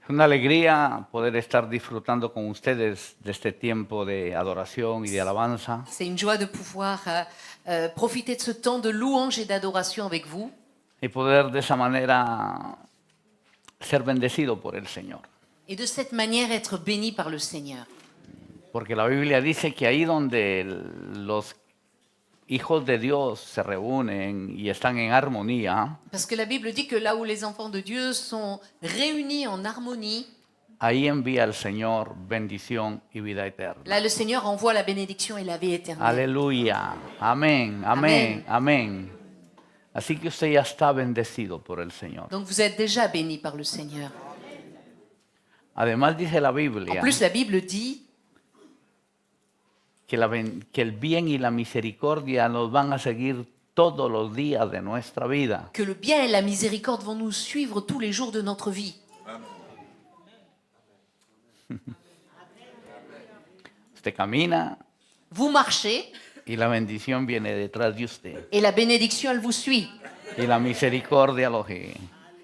Es una alegría poder estar disfrutando con ustedes de este tiempo de adoración y de alabanza. C'est une joie de pouvoir profiter de ce temps de louange et d'adoration avec vous Y poder de esa manera ser bendecido por el Señor. et de cette manière être béni par le Seigneur. Porque la Biblia dice que ahí donde los hijos de Dios se reúnen y están en armonía, Parce que la Bible dit que là où les enfants de Dieu sont réunis en harmonie, ahí envía el Señor bendición y vida eterna. là le Seigneur envoie la bénédiction et la vie éternelle. Aleluya. Amén, amén, amén. Así que usted ya está bendecido por el Señor. Donc vous êtes déjà béni par le Seigneur. Además dice la En Biblia plus, la Bible dit que el bien y la misericordia nos van a seguir todos los días de nuestra vida. que le bien et la miséricorde vont nous suivre tous les jours de notre vie. Usted camina Vous marchez y la bendición viene detrás de usted. et la bénédiction, elle vous suit. Y la misericordia lo sigue.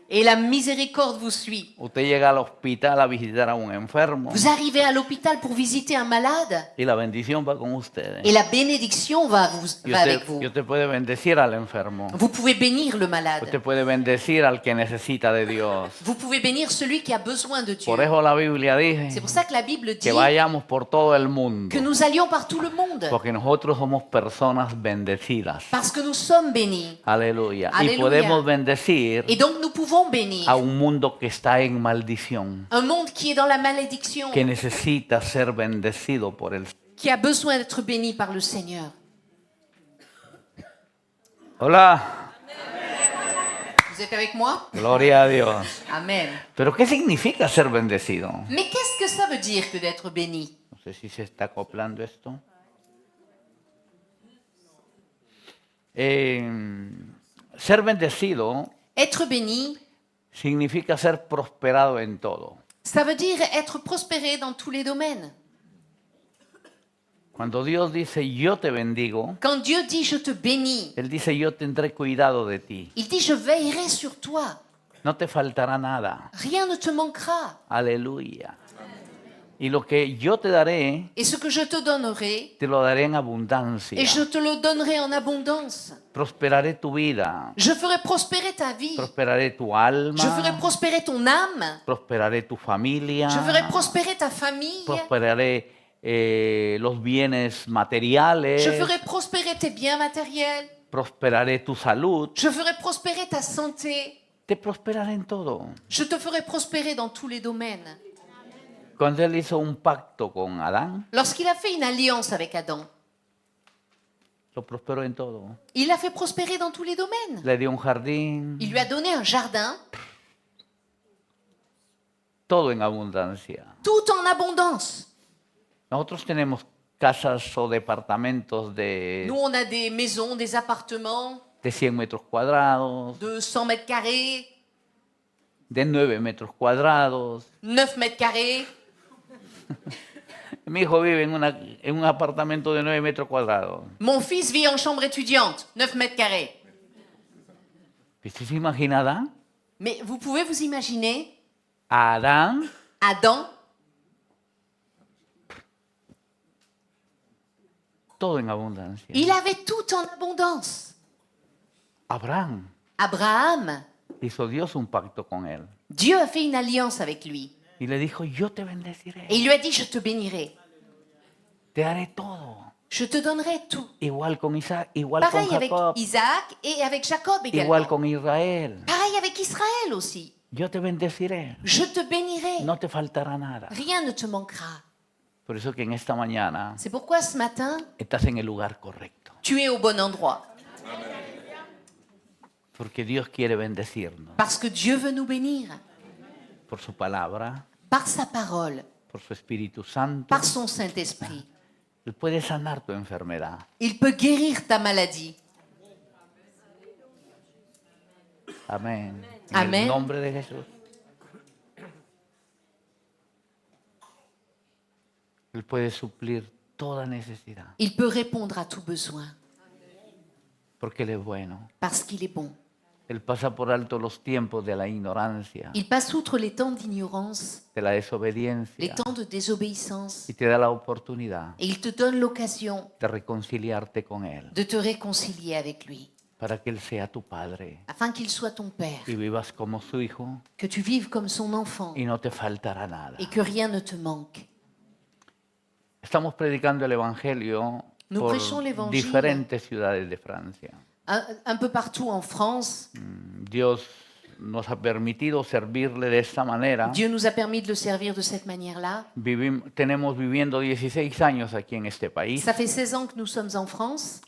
Et la miséricorde vous suit. Usted llega al hospital a visitar a un enfermo Vous arrivez à l'hôpital pour visiter un malade y la bendición va con usted. et la bénédiction va avec vous. Y usted puede bendecir al enfermo. Vous pouvez bénir le malade. Usted puede bendecir al que necesita de Dios. Vous pouvez bénir celui qui a besoin de Dieu. Por eso la Biblia C'est dice pour ça que la Bible dit que vayamos por todo el mundo. que nous allions par tout le monde. Porque nosotros somos personas bendecidas. Parce que nous sommes bénis. Aleluya. Y Aleluya. podemos bendecir Et donc nous pouvons bénir a un mundo que está en maldición, un monde qui est dans la malédiction, que necesita ser bendecido por el Señor. qui a besoin d'être béni par le Seigneur. Hola, Vous êtes avec moi? gloria a Dios. Amen. Pero ¿qué significa ser bendecido? Mais qu'est-ce que ça veut dire que d'être béni? No sé si se está acoplando esto. Ser bendecido Être béni, significa ser prosperado en todo. ça veut dire être prospéré dans tous les domaines. Cuando Dios dice yo te bendigo, Quand Dieu dit je te bénis, Él dice yo tendré cuidado de ti. il dit je veillerai sur toi. No te faltará nada. Rien ne te manquera. Aleluya. Y lo que yo te daré, Et ce que je te donnerai, te lo daré en abundancia. et je te le donnerai en abondance. Prosperaré tu vida. Je ferai prospérer ta vie. Prosperaré tu alma. Je ferai prospérer ton âme. Prosperaré tu familia. Je ferai prospérer ta famille. Prosperaré los bienes materiales. Je ferai prospérer tes biens matériels. Prosperaré tu salud. Je ferai prospérer ta santé. Te prosperaré en todo. Je te ferai prospérer dans tous les domaines. Cuando Él hizo un pacto con Adán, Lorsqu'il a fait une alliance avec Adam, lo prosperó en todo. il l'a fait prospérer dans tous les domaines. Le dio un jardín, Il lui a donné un jardin, todo en abundancia. tout en abondance. Nosotros tenemos casas o departamentos Nous, de on a des maisons, des appartements 100 metros cuadrados, de 100 mètres carrés, de 9 metros cuadrados. 9 mètres carrés. Mi hijo vive en un apartamento de 9 metros cuadrados. Mon fils vit en chambre étudiante, 9 mètres carrés. ¿Usted se imagina a Adán? Mais vous pouvez vous imaginer A Adán Adam, todo en abundancia. il avait tout en abondance. Abraham Abraham, hizo Dios un pacto con él Dieu a fait une alliance avec lui. y le dijo, yo te bendeciré, Et il lui a dit, je te bénirai. te daré todo. Je te donnerai tout. Igual con Isaac, igual con Pareil avec Jacob, Isaac et avec Jacob également. igual con Israel. Pareil avec Israël aussi. Yo te bendeciré, Je te bénirai. no te faltará nada. Rien ne te manquera. Por eso que en esta mañana C'est pourquoi ce matin, estás en el lugar correcto. tu es au bon endroit. Porque Dios quiere bendecirnos Parce que Dieu veut nous bénir. por su palabra, Par sa parole, por su Espíritu Santo. par son Saint-Esprit. Él puede sanar tu enfermedad. Il peut guérir ta maladie. Amén. En Amén. el nombre de Jesús. Él puede suplir toda necesidad. Il peut répondre à tout besoin. Porque Él es bueno. Parce qu'il est bon. Él pasa por alto los tiempos de la ignorancia, Il passe outre les temps d'ignorance, de la les desobediencia, temps de désobéissance, y te da la oportunidad et il te donne l'occasion de reconciliarte con Él, de te réconcilier avec lui, para que Él sea tu Padre afin qu'il soit ton Père, y vivas como su Hijo que tu vives comme son enfant y no te faltará nada. et que rien ne te manque. Estamos predicando el Evangelio Nous por prêchons l'Évangile diferentes ciudades de Francia. un peu partout en France. Dios nos ha permitido servirle de esta manera. Dieu nous a permis de le servir de cette manière-là. Tenemos viviendo 16 años aquí en este país. Ça fait 16 ans que nous sommes en France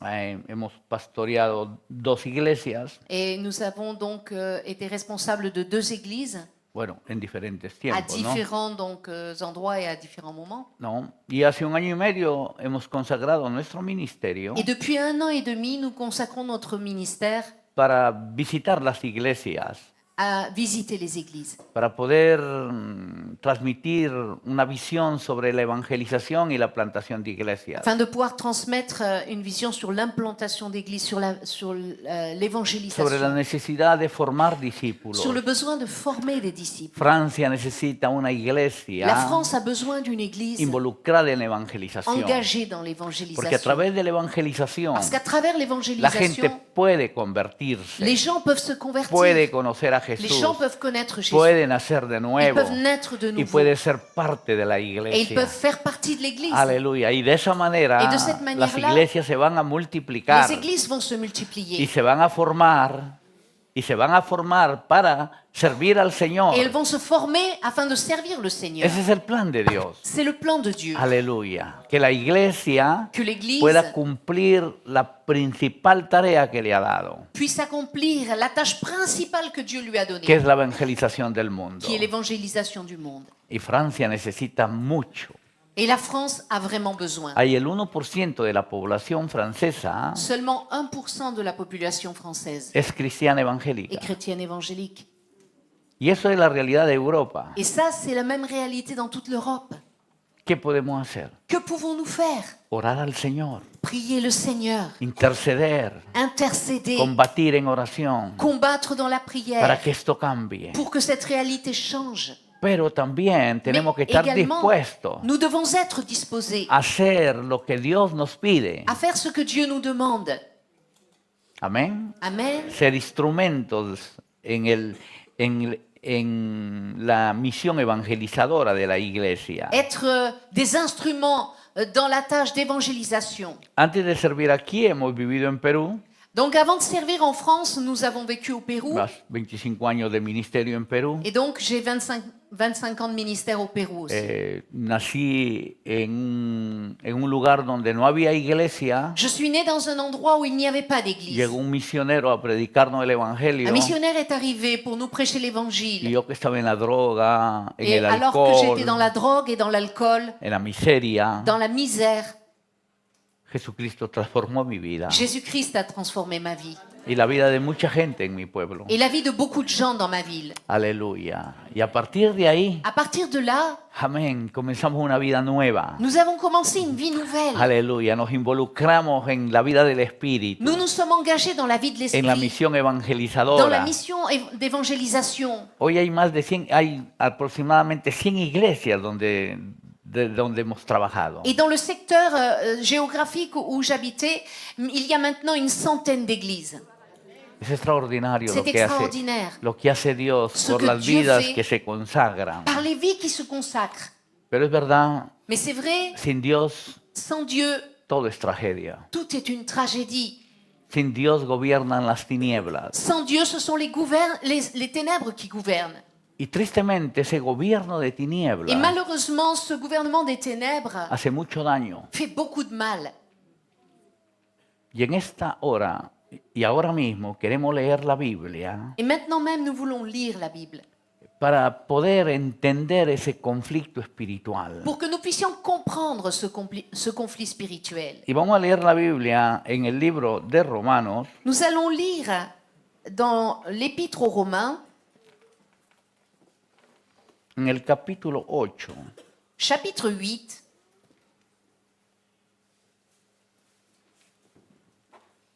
Hemos pastoreado 2 iglesias, et nous avons donc été responsables de 2 églises bueno, en diferentes à tiempos, ¿no? différents donc, endroits et à différents moments. ¿No? Y hace 1 año y medio hemos consagrado nuestro ministerio Et depuis 1 an et demi, nous consacrons notre ministère para visitar las iglesias, à visiter les églises, para poder transmitir una visión sobre la evangelización y la plantación de iglesias. afin de pouvoir transmettre une vision sur l'implantation d'églises, sur Sobre la l'évangélisation, necesidad de formar discípulos. sur le besoin de former des disciples. Francia necesita una La iglesia France a besoin d'une église involucrada en la evangelización. engagée dans Porque a l'évangélisation. través de la evangelización Parce qu'à travers la gente l'évangélisation, puede convertirse, les gens peuvent se convertir, puede conocer a les Jesús, gens peuvent connaître Jésus, puede nacer de ils nuevo peuvent naître de y nouveau puede ser parte de la et ils iglesia. peuvent faire partie de l'église. Aleluya. Y de esa manera Y de cette las manière-là, iglesias se van a multiplicar Les églises vont se y multiplier se van a formar para servir al Señor. et elles vont se former afin de servir le Seigneur. Ese es el plan de Dios. C'est le plan de Dieu. Aleluya. Que la iglesia Que l'Église pueda cumplir la principal tarea que le ha dado, puisse accomplir la tâche principale que Dieu lui a que donnée, es la evangelización del mundo. qui est l'évangélisation du monde. Y Francia necesita mucho. Et la France a vraiment besoin. Hay el 1% de la población francesa Seulement 1% de la population française es cristiana est evangélica. chrétienne évangélique. Y eso es la realidad de Europa. Et ça, c'est la même réalité dans toute l'Europe. ¿Qué podemos hacer? Que pouvons-nous faire? Orar al Señor, Prier le Seigneur, interceder, intercéder, combatir en oración combattre dans la para prière que esto cambie. pour que cette réalité change. Pero también tenemos que Mais estar également, dispuestos nous devons être disposés a hacer lo que Dios nos pide. à faire ce que Dieu nous demande. Amén. Amen. Ser instrumentos en la misión evangelizadora de la iglesia. Être des instruments dans la tâche d'évangélisation. Antes de servir aquí hemos vivido en Perú, Donc avant de servir en France, nous avons vécu au Pérou. más 25 años de ministerio en Perú. Et donc j'ai 25 ans de ministère au Pérou aussi. Nací en un lugar donde no había iglesia. Je suis née dans un endroit où il n'y avait pas d'église. Llegó un misionero a predicarnos el evangelio. Un missionnaire est arrivé pour nous prêcher Y l'évangile. yo que estaba en la droga, en Et el alors que alcohol, j'étais dans la drogue et dans l'alcool, en la miseria, dans la misère, Jesucristo transformó mi vida Jésus-Christ a transformé ma vie. y la vida de mucha gente en mi pueblo. Et la vie de beaucoup de gens dans ma ville. Aleluya. Y a partir de ahí, À partir de là, amén, comenzamos una vida nueva. nous avons commencé une vie nouvelle. Aleluya. Nos involucramos en la vida del Espíritu, Nous nous sommes engagés dans la vie de en la l'esprit, misión dans la evangelizadora. mission d'évangélisation. Hoy hay aproximadamente 100 iglesias donde hemos trabajado. Et dans le secteur géographique où j'habitais, il y a maintenant une centaine d'églises. Es extraordinario C'est extraordinaire. lo que hace Dios Ce por que las Dieu vidas fait que se consagran. Par les vies qui se consacrent. Pero es verdad, Mais c'est vrai, sin Dios sans Dieu, todo es tragedia. tout est une tragédie. Sin Dios gobiernan las tinieblas. Sans Dieu, ce sont les ténèbres qui gouvernent. Y tristemente ese gobierno de Et tinieblas malheureusement, ce gouvernement des ténèbres hace mucho daño. fait beaucoup de mal. Y en esta hora y ahora mismo queremos leer la Biblia Et maintenant même, nous voulons lire la Bible para poder entender ese conflicto espiritual. pour que nous puissions comprendre ce conflit spirituel. Y vamos a leer la Biblia en el libro de Romanos, Nous allons lire dans l'Épître aux Romains, en el capítulo 8, chapitre 8,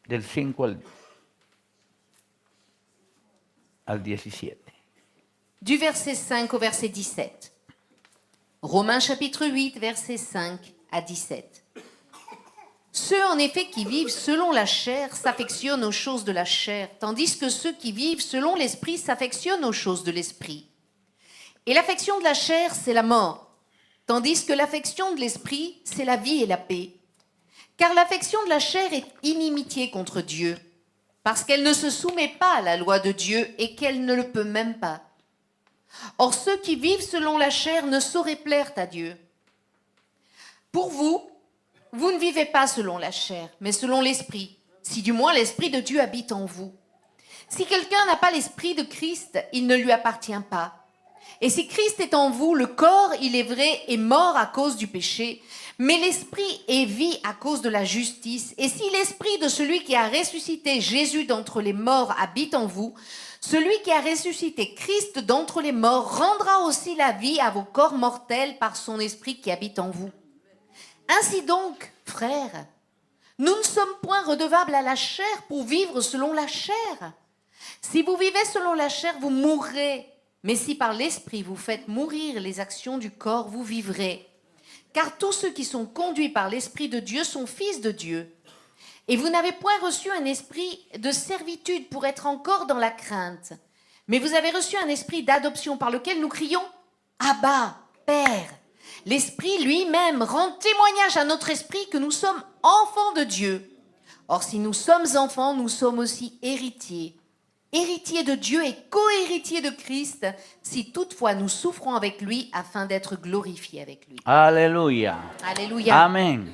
del 5 al al 17. Du verset 5 au verset 17. Romains chapitre 8, versets 5 à 17. Ceux en effet qui vivent selon la chair s'affectionnent aux choses de la chair, tandis que ceux qui vivent selon l'esprit s'affectionnent aux choses de l'esprit. Et l'affection de la chair, c'est la mort, tandis que l'affection de l'esprit, c'est la vie et la paix. Car l'affection de la chair est inimitié contre Dieu, parce qu'elle ne se soumet pas à la loi de Dieu et qu'elle ne le peut même pas. Or, ceux qui vivent selon la chair ne sauraient plaire à Dieu. Pour vous, vous ne vivez pas selon la chair, mais selon l'esprit, si du moins l'esprit de Dieu habite en vous. Si quelqu'un n'a pas l'esprit de Christ, il ne lui appartient pas. Et si Christ est en vous, le corps, il est vrai, est mort à cause du péché, mais l'esprit est vie à cause de la justice. Et si l'esprit de celui qui a ressuscité Jésus d'entre les morts habite en vous, celui qui a ressuscité Christ d'entre les morts rendra aussi la vie à vos corps mortels par son esprit qui habite en vous. Ainsi donc, frères, nous ne sommes point redevables à la chair pour vivre selon la chair. Si vous vivez selon la chair, vous mourrez. Mais si par l'esprit vous faites mourir les actions du corps, vous vivrez. Car tous ceux qui sont conduits par l'esprit de Dieu sont fils de Dieu. Et vous n'avez point reçu un esprit de servitude pour être encore dans la crainte, mais vous avez reçu un esprit d'adoption par lequel nous crions « Abba, Père ». L'Esprit lui-même rend témoignage à notre esprit que nous sommes enfants de Dieu. Or, si nous sommes enfants, nous sommes aussi héritiers. Héritiers de Dieu et co-héritiers de Christ, si toutefois nous souffrons avec lui afin d'être glorifiés avec lui. Aleluya. Alléluia. Amén.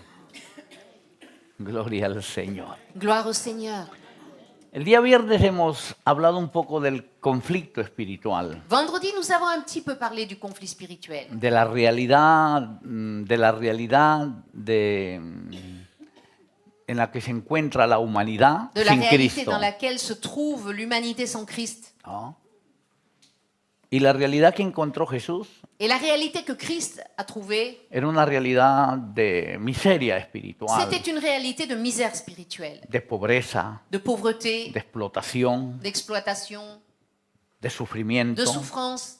Gloria al Señor. Gloire au Seigneur. El día viernes hemos hablado un poco del conflicto espiritual, Vendredi, nous avons un petit peu parlé du conflit spirituel, de la realidad, en la que se encuentra la humanidad de la sin réalité Cristo, dans laquelle se trouve l'humanité sans Christ. ¿no? Y la realidad que encontró Jesús Et la réalité que Christ a trouvée, era una realidad de miseria espiritual, c'était une réalité de misère spirituelle, de pobreza, de pauvreté, de explotación, d'exploitation, de sufrimiento. de souffrance.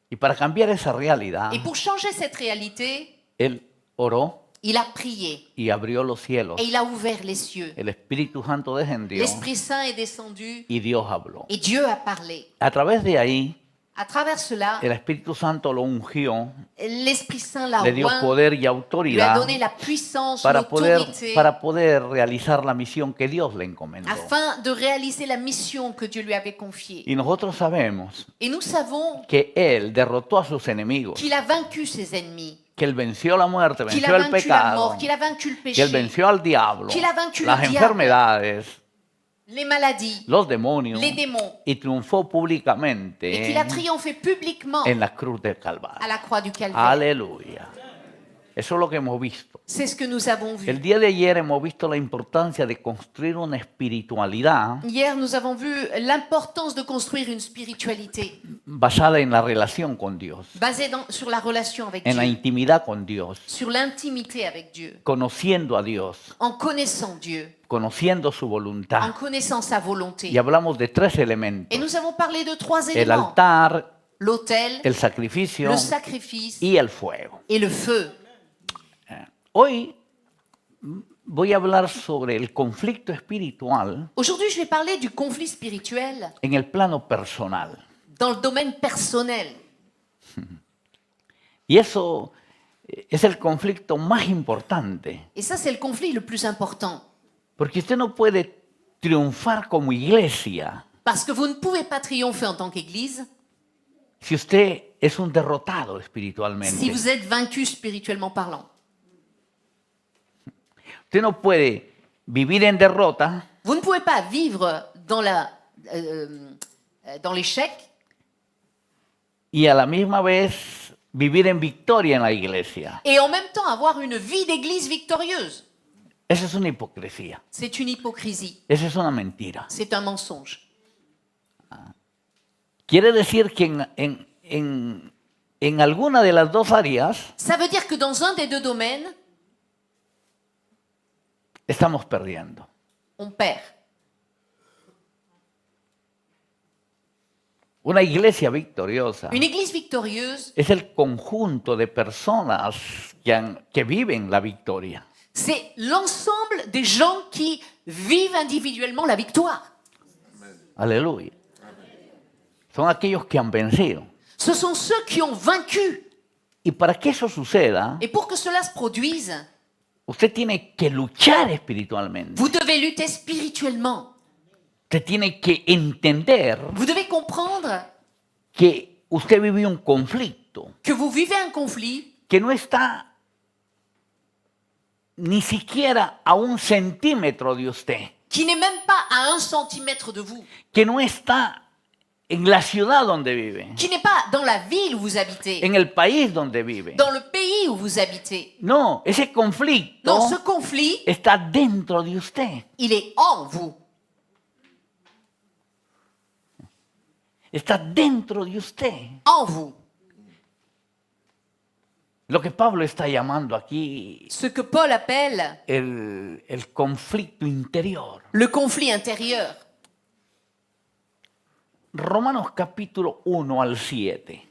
Y para cambiar esa realidad, Et pour changer cette réalité, Él oró il a prié y abrió los cielos. et il a ouvert les cieux. El Espíritu Santo descendió L'Esprit Saint est descendu y Dios habló. et Dieu a parlé. A través de ahí, À travers cela, el Espíritu Santo lo ungió, l'Esprit Saint l'a le dio oint, poder y lui a autoridad donné la puissance, para l'autorité, poder realizar la misión que Dios le encomendó. afin de réaliser la mission que Dieu lui avait confiée. Y nosotros sabemos Et nous savons que Él derrotó a sus enemigos, qu'il a vaincu ses ennemis, que Él venció la muerte, qu'il venció a el vaincu la pecado, mort, qu'il a vaincu le que Él péché, venció al diablo, qu'il a vaincu las le diable, enfermedades, les maladies, los demonios, les démons, y triunfó públicamente et qu'il a triomphé publiquement en la cruz del Calvario. à la croix du Calvaire. Aleluya. Eso es lo que hemos visto. C'est ce que nous avons vu. El día de ayer hemos visto la importancia de construir una espiritualidad Hier, nous avons vu l'importance de construire une spiritualité basada en la relación con Dios, basée sur la relation avec en la Dieu, intimidad con Dios, sur l'intimité avec Dieu, conociendo a Dios, en connaissant Dieu, conociendo su en voluntad. connaissant sa volonté. Y hablamos de tres Et elementos: nous avons parlé de trois el éléments. altar, L'autel, el sacrificio le sacrifice y el fuego. et le feu. Hoy voy a hablar sobre el conflicto espiritual Aujourd'hui, je vais parler du conflit spirituel en el plano personal. dans le domaine personnel. Y eso es el conflicto más importante, Et ça, c'est le conflit le plus important. porque usted no puede triunfar como iglesia Parce que vous ne pouvez pas triompher en tant qu'Église si usted es un derrotado si espiritualmente. vous êtes vaincu spirituellement parlant. Usted no puede vivir en derrota Vous ne pouvez pas vivre dans l'échec y a la misma vez vivir en victoria en la iglesia. et en même temps avoir une vie d'Église victorieuse. Esa es una hipocresía, C'est une hypocrisie. esa es una mentira. C'est un mensonge. Quiere decir que en alguna de las dos áreas Ça veut dire que dans un des deux domaines, estamos perdiendo. on perd. Una iglesia victoriosa Une église victorieuse, es el conjunto de personas que viven la victoria. c'est l'ensemble des gens qui vivent individuellement la victoire. Aleluya. Son aquellos que han vencido. Ce sont ceux qui ont vaincu. Y para que eso suceda, Et pour que cela se produise, usted tiene que luchar espiritualmente. vous devez lutter spirituellement. Usted tiene que entender Vous devez comprendre que usted vive un conflicto que vous vivez un conflit que no está ni siquiera a 1 centímetro de usted, qui n'est même pas à 1 centimètre de vous, que no está en la ciudad donde vive, qui n'est pas dans la ville où vous habitez, en el país donde vive. dans le pays où vous habitez. No, ese conflicto Non, ce conflit, está dentro de usted. il est en vous. Está dentro de usted. En vous. Lo que Pablo está llamando aquí Ce que Paul appelle el conflicto interior. le conflit intérieur. Romanos capítulo 1 al 7.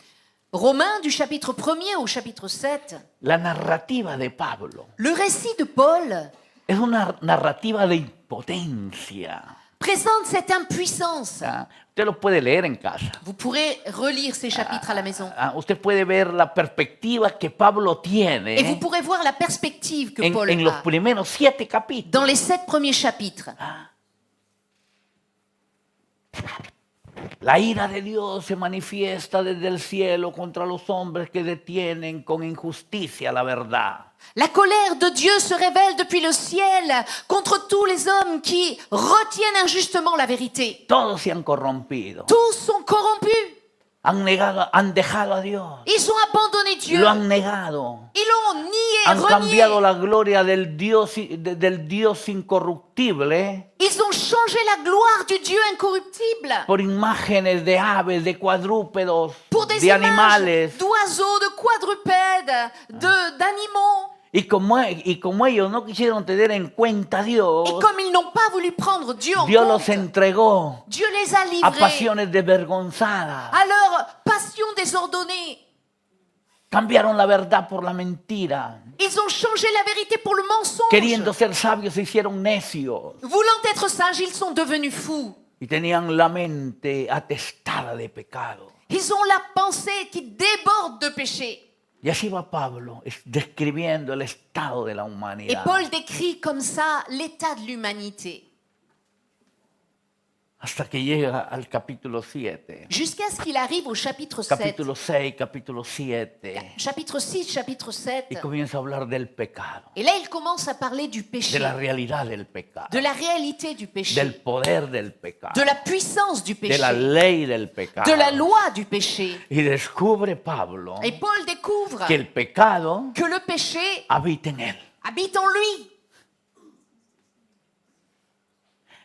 Romains du chapitre 1er au chapitre 7. La narrativa de Pablo Le récit de Paul es una narrativa de impotencia. présente cette impuissance. ¿Ah? Usted lo puede leer en casa. Vous pourrez relire ces chapitres à la maison. Ah, usted puede ver la perspectiva que Pablo Et vous tiene pourrez voir la perspective que Paul en los a primeros 7 capítulos. dans les 7 premiers chapitres. La ira de Dios se manifiesta desde el cielo contra los hombres que detienen con injusticia la verdad. La colère de Dieu se révèle depuis le ciel contre tous les hommes qui retiennent injustement la vérité. Todos se han corrompido. Tous sont corrompus. Han dejado a Dios. Ils ont abandonné Dieu. Lo han negado. Ils l'ont nié, Han cambiado renié. la gloria del Dios incorruptible Ils ont changé la gloire du Dieu incorruptible por imágenes de aves, de cuadrúpedos, pour des de images animales. d'oiseaux, de quadrupèdes, d'animaux. Y como ellos no quisieron tener en cuenta a Dios, Et comme ils n'ont pas voulu prendre Dieu en Dios los compte, entregó Dieu les a a livrés pasiones desvergonzadas. à leur passion désordonnée. Cambiaron la verdad por la mentira. Ils ont changé la vérité pour le mensonge. Queriendo ser sabios se hicieron necios. Voulant être sages, ils sont devenus fous. Y tenían la mente atestada de pecado. Ils ont la pensée qui déborde de péché. Y así va Pablo describiendo el estado de la Et humanidad. Paul décrit comme ça l'état de l'humanité. Hasta que llega al capítulo 7. Jusqu'à ce qu'il arrive au chapitre 7. Capítulo 6, capítulo 7. Chapitre 6, chapitre 7. Y comienza a hablar del pecado. Et là, il commence à parler du De péché, la realidad del pecado. de la réalité du péché, Del poder del pecado. de la puissance du De la péché, ley del pecado. de la loi du péché. Y descubre Pablo Et Paul découvre que el pecado que le péché habita en él. habite en lui.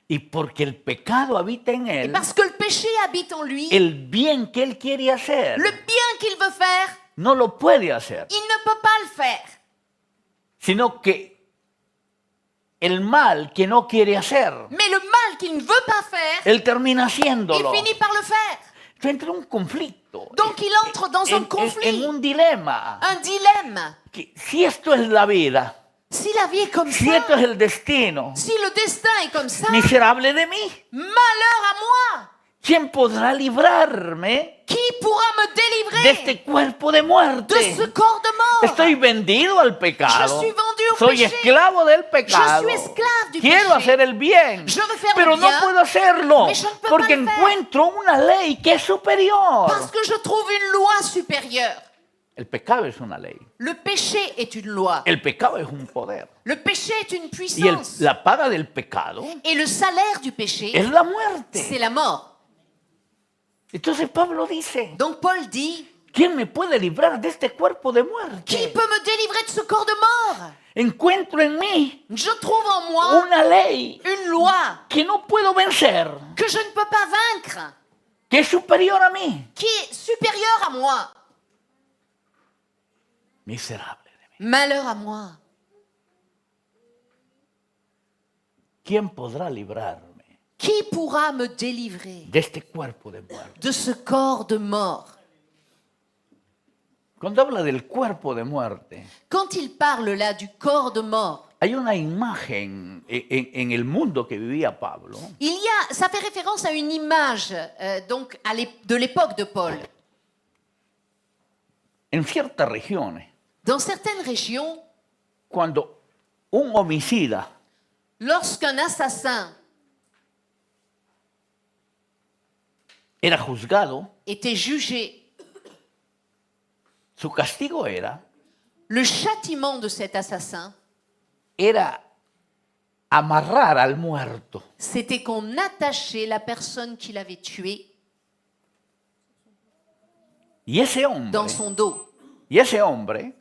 Y porque el pecado habita en Et él, parce que le péché habite en lui, el bien que él quiere hacer le bien qu'il veut faire, no lo puede hacer, il ne peut pas le faire. sino que el mal que no quiere hacer, Mais le mal qu'il ne veut pas faire, él termina il haciéndolo. finit par le faire. Entonces entra en un conflicto, Donc il entre dans un en conflit, un dilema. un dilemme. Que si esto es la vida, Si la vie est comme si esto ça, es el destino, si le destin est comme ça, miserable de mí, malheur à moi. ¿quién podrá librarme Qui pourra me de délivrer este cuerpo de muerte? de ce corps de mort? Estoy vendido al pecado. Je suis vendu au Soy péché. esclavo del pecado. Je suis esclave du Quiero péché. hacer el bien, Je veux faire pero le no bien, puedo hacerlo mais je ne peux porque pas le faire. encuentro una ley que es superior. Parce que je trouve une loi supérieure. El pecado es una ley. Le péché est une loi. El pecado es un poder. Le péché est une Y puissance. la paga del pecado Et le salaire du péché, es la muerte. c'est la mort. Entonces Pablo dice, Donc Paul dit, ¿quién me puede librar de este cuerpo de qui muerte? peut me délivrer de ce corps de mort? Encuentro en mí Je trouve en moi una ley une loi que no puedo vencer, que je ne peux pas vaincre, que es superior a mí. qui est supérieure à moi. Miserable de mí. Malheur à moi. ¿Quién podrá librarme Qui pourra me délivrer de este cuerpo de muerte? de ce corps de mort? Cuando habla del cuerpo de muerte, Quand il parle là du corps de mort, hay una imagen en el mundo que vivía Pablo, ça fait référence à une image donc de l'époque de Paul. en ciertas regiones, Dans certaines régions, cuando un homicida lorsqu'un assassin era juzgado, était jugé, su castigo le châtiment de cet assassin, era amarrar al muerto c'était qu'on attachait la personne qui l'avait tué y ese hombre, dans son dos. y ese hombre,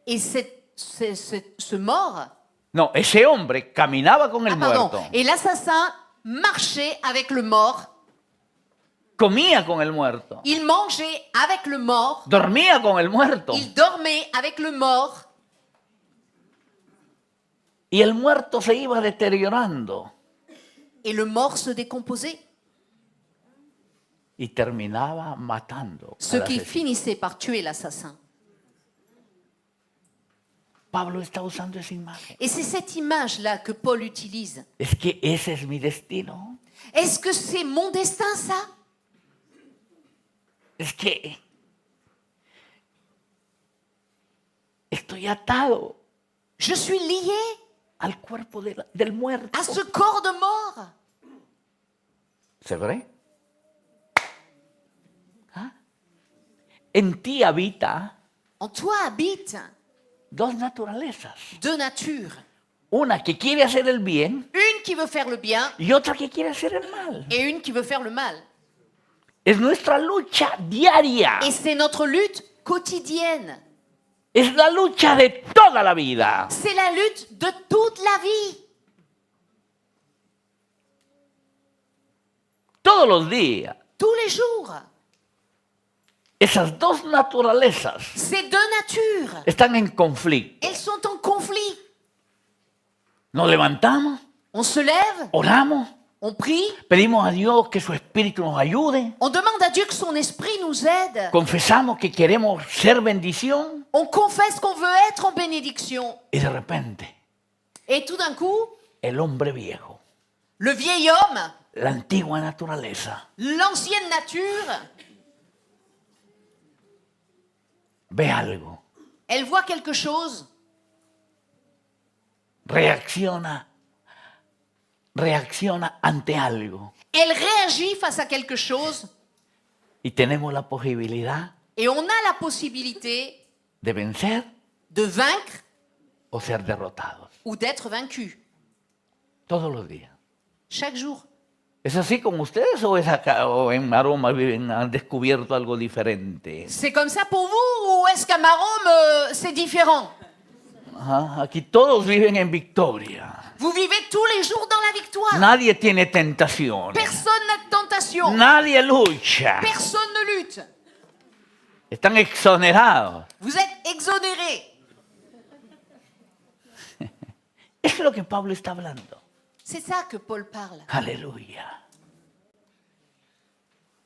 Et ce mort, no, ese hombre caminaba con el muerto, et l'assassin marchait avec le mort, comía con el muerto, il mangeait avec le mort, dormía con el muerto il dormait avec le mort, y el muerto se iba deteriorando et le mort se décomposait, y terminaba matando ce al qui asesino. finissait par tuer l'assassin. Pablo está usando esa imagen. Et c'est cette image-là que Paul utilise. Es que ese es mi destino. Est-ce que c'est mon destin, ça? Es que estoy atado Je suis lié al cuerpo del muerto. à ce corps de mort. ¿Se ve? ¿Ah? En ti habita En toi habitent dos naturalezas. deux natures. Una que quiere hacer el bien Une qui veut faire le bien y otra que quiere hacer el mal. et une qui veut faire le mal. Es nuestra lucha diaria. Et c'est notre lutte quotidienne. Es la lucha de toda la vida. C'est la lutte de toute la vie. Todos los días. Tous les jours. Esas dos naturalezas Ces deux natures, están en conflicto. elles sont en conflit. Nos levantamos, On se lève, oramos, on prie, pedimos a Dios que su Espíritu nos ayude, on demande à Dieu que son esprit nous aide. confesamos que queremos ser bendición On confesse qu'on veut être en bénédiction. y de repente Et tout d'un coup, el hombre viejo, le vieil homme, la antigua naturaleza, l'ancienne nature, ve algo, elle voit quelque chose, reacciona ante algo elle réagit face à quelque chose y tenemos la posibilidad et on a la possibilité de vencer de vaincre o ser derrotados ou d'être vaincu todos los días. chaque jour. ¿Es así con ustedes o, es acá, o en Maroma han descubierto algo diferente? C'est comme ça pour vous ou est-ce qu'à Marom, c'est différent? Ajá, aquí todos viven en victoria. Vous vivez tous les jours dans la victoire. Nadie tiene tentación. Personne n'a de tentation. Nadie lucha. Personne ne lutte. Están exonerados. Vous êtes exonérés. Eso es lo que Pablo está hablando. C'est ça que Paul parle. Aleluya.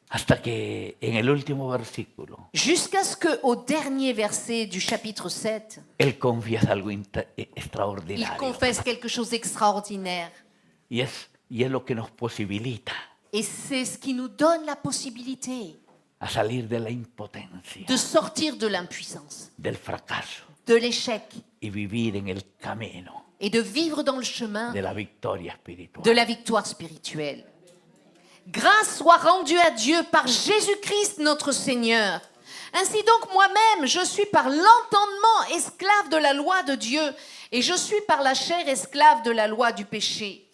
Hasta que en el último versículo, Jusqu'à ce qu'au dernier verset du chapitre 7, él confiesa algo il extraordinario. confesse quelque chose d'extraordinaire. Y es lo que nos posibilita Et c'est ce qui nous donne la possibilité a salir de la impotencia, de sortir de l'impuissance, del fracaso de l'échec y vivir en el camino et de vivre dans le chemin de la victoria espiritual. de la victoire spirituelle. Grâce soit rendue à Dieu par Jésus-Christ notre Seigneur. Ainsi donc moi-même, je suis par l'entendement esclave de la loi de Dieu et je suis par la chair esclave de la loi du péché.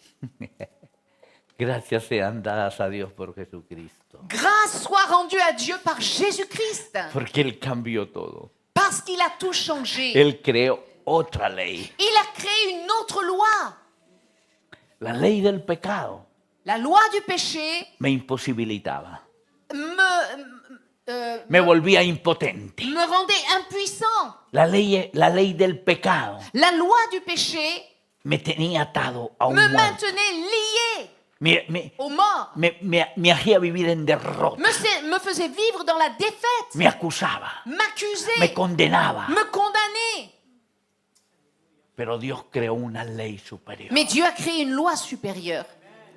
Gracias sean dadas a Dios por Jesucristo, Grâce soit rendue à Dieu par Jésus-Christ porque Él cambió todo. parce qu'il a tout changé. Él creó otra ley, Il a créé une autre loi. la ley del pecado. La loi du péché Me imposibilitaba, me me volvía impotente. rendait impuissant. La ley del pecado La loi du péché me tenía atado a un me muerto. maintenait lié. aux morts, me hacía vivir en derrota, me faisait vivre dans la défaite, me acusaba, m'accusait, me condenaba. me condamnait. Pero Dios creó una ley superior. Mais Dieu a créé une loi supérieure.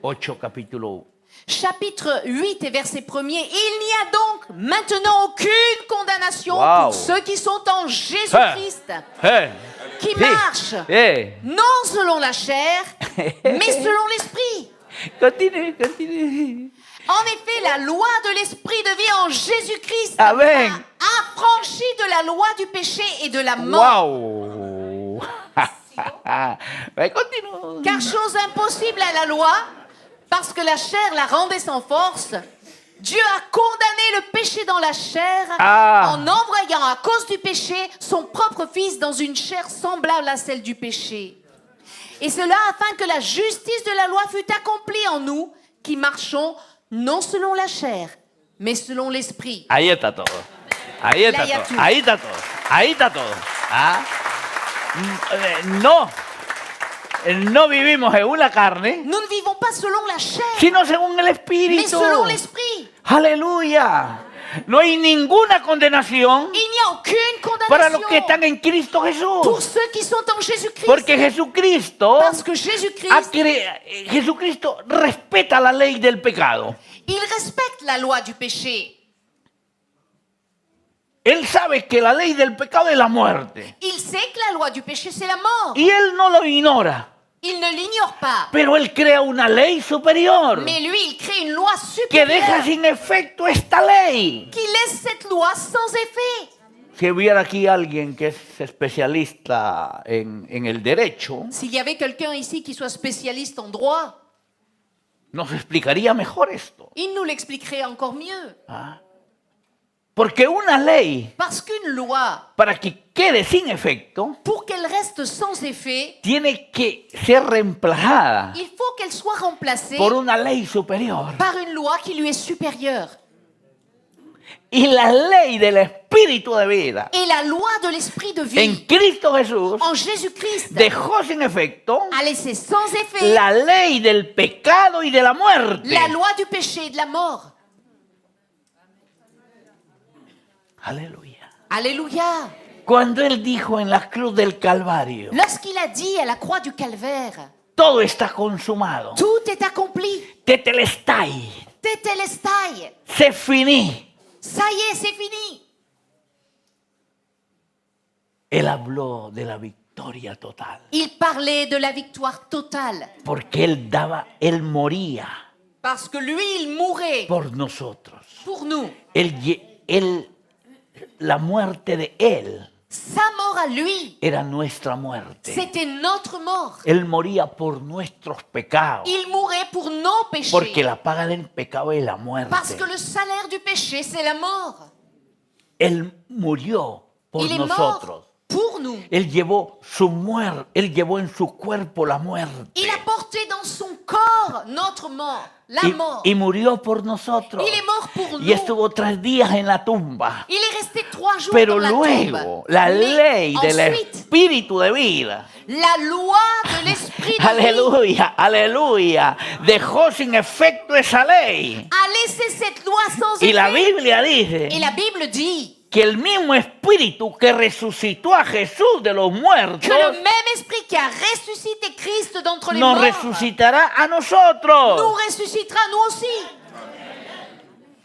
8 capítulo 1. Chapitre 8 et verset 1er. Il n'y a donc maintenant aucune condamnation Wow. pour ceux qui sont en Jésus-Christ, qui marchent non selon la chair, mais selon l'esprit. Continue. En effet, la loi de l'esprit de vie en Jésus-Christ Amen. a affranchi de la loi du péché et de la mort. Wow. Continúa. Car chose impossible à la loi, parce que la chair la rendait sans force, Dieu a condamné le péché dans la chair en envoyant à cause du péché son propre Fils dans une chair semblable à celle du péché. Et cela afin que la justice de la loi fût accomplie en nous qui marchons non selon la chair, mais selon l'esprit. Ahí está todo. Ahí está Là, todo. Ahí está todo. Ahí está todo. No vivimos según la carne, Nous ne vivons pas selon la chair, sino según el mais Espíritu. selon l'esprit. Aleluya. No hay ninguna condenación Il n'y a aucune para los que condamnation están en Cristo pour Jesús. ceux qui sont en Jésus-Christ. Porque Jesucristo, Parce que Jésus-Christ, Jesucristo respeta la ley del pecado. il respecte la loi du péché. Él sabe que la ley del pecado es la muerte. Il sait que la loi du péché, c'est la mort. Y él no lo ignora. Il ne l'ignore pas. Pero él crea una ley superior Mais lui, il crée une loi que deja supérieure sin efecto esta ley. qui laisse cette loi sans effet. Si hubiera aquí alguien que es especialista en el derecho, S'il y avait quelqu'un ici qui soit spécialiste en droit, nos explicaría mejor esto. il nous l'expliquerait encore mieux. Porque una ley, Parce qu'une loi, para que quede sin efecto, pour qu'elle reste sans effet, tiene que ser reemplazada il faut qu'elle soit remplacée por una ley superior. par une loi qui lui est supérieure. Y la ley del Espíritu de vida Et la loi de l'esprit de en vie Cristo Jesús en Jésus-Christ dejó sin efecto a laissé sans effet la ley del pecado y de la muerte. la loi du péché et de la mort. Aleluya. Alléluia. Cuando él dijo en la cruz del Calvario, Lorsqu'il a dit à la croix du calvaire, todo está consumado, tout est accompli, tetelestai, tetelestai, se finí. ça y est, c'est fini. Él habló de la victoria total, Il parlait de la victoire totale, porque él moría parce que lui, il mourait por nosotros. pour nous. La muerte de él Sa mort à lui, era nuestra muerte. c'était notre mort. Él moría por nuestros pecados, Il mourait pour nos péchés. porque la paga del pecado es la muerte. Parce que le salaire du péché, c'est la mort. Él murió por Il est nosotros. mort pour nous. Él llevó su muerte, él llevó en su cuerpo la muerte. Il a porté dans son corps notre mort, la mort. Y murió por nosotros. Il est mort pour nous. Y estuvo 3 días en la tumba. Il est resté 3 jours Pero dans la luego, tombe. la Mais ley del ensuite, Espíritu de vida, la loi de l'esprit de vie aleluya, aleluya, dejó sin efecto esa ley. a laissé cette loi sans Y la effet. Biblia dice Et la Bible dit que el mismo Espíritu que resucitó a Jesús de los muertos que le même esprit qui a ressuscité Christ d'entre les nos morts resucitará a nosotros nous ressuscitera nous aussi,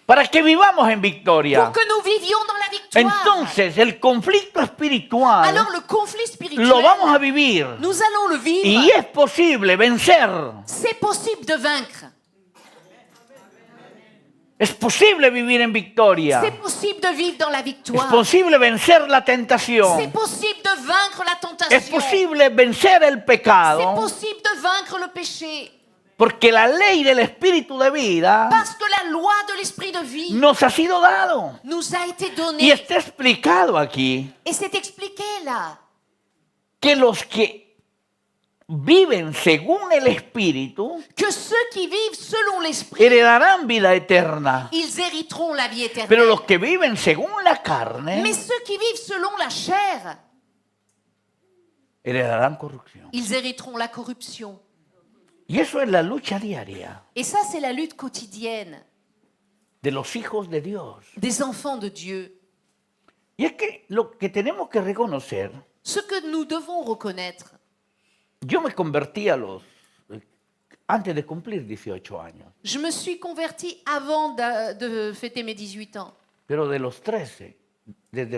para que vivamos en victoria. pour que nous vivions dans la victoire. Entonces, el conflicto espiritual Alors le conflit spirituel, lo vamos a vivir nous allons le vivre. y es posible vencer. C'est possible de vaincre. Es posible vivir en victoria. C'est possible de vivre dans la Es victoire. posible vencer la C'est tentación. possible de vaincre la Es tentation. posible vencer el C'est pecado. possible de vaincre le péché. Porque la ley del Espíritu de vida Parce que la loi de l'esprit de vie nos ha sido dado. nous a été Y donnée. está explicado aquí Et c'est expliqué là. que los que viven según el Espíritu Que ceux qui vivent selon l'esprit, heredarán vida eterna. ils hériteront la vie Pero éternelle. los que viven según la carne Mais ceux qui vivent selon la chair, heredarán corrupción. ils hériteront la corruption. Y eso es la lucha diaria Et ça, c'est la lutte quotidienne de los hijos de Dios. des enfants de Dieu. Y es que lo que tenemos que reconocer, Ce que nous devons reconnaître, yo me convertí antes de cumplir 18 años, je me suis convertie avant de fêter mes 18 ans. pero desde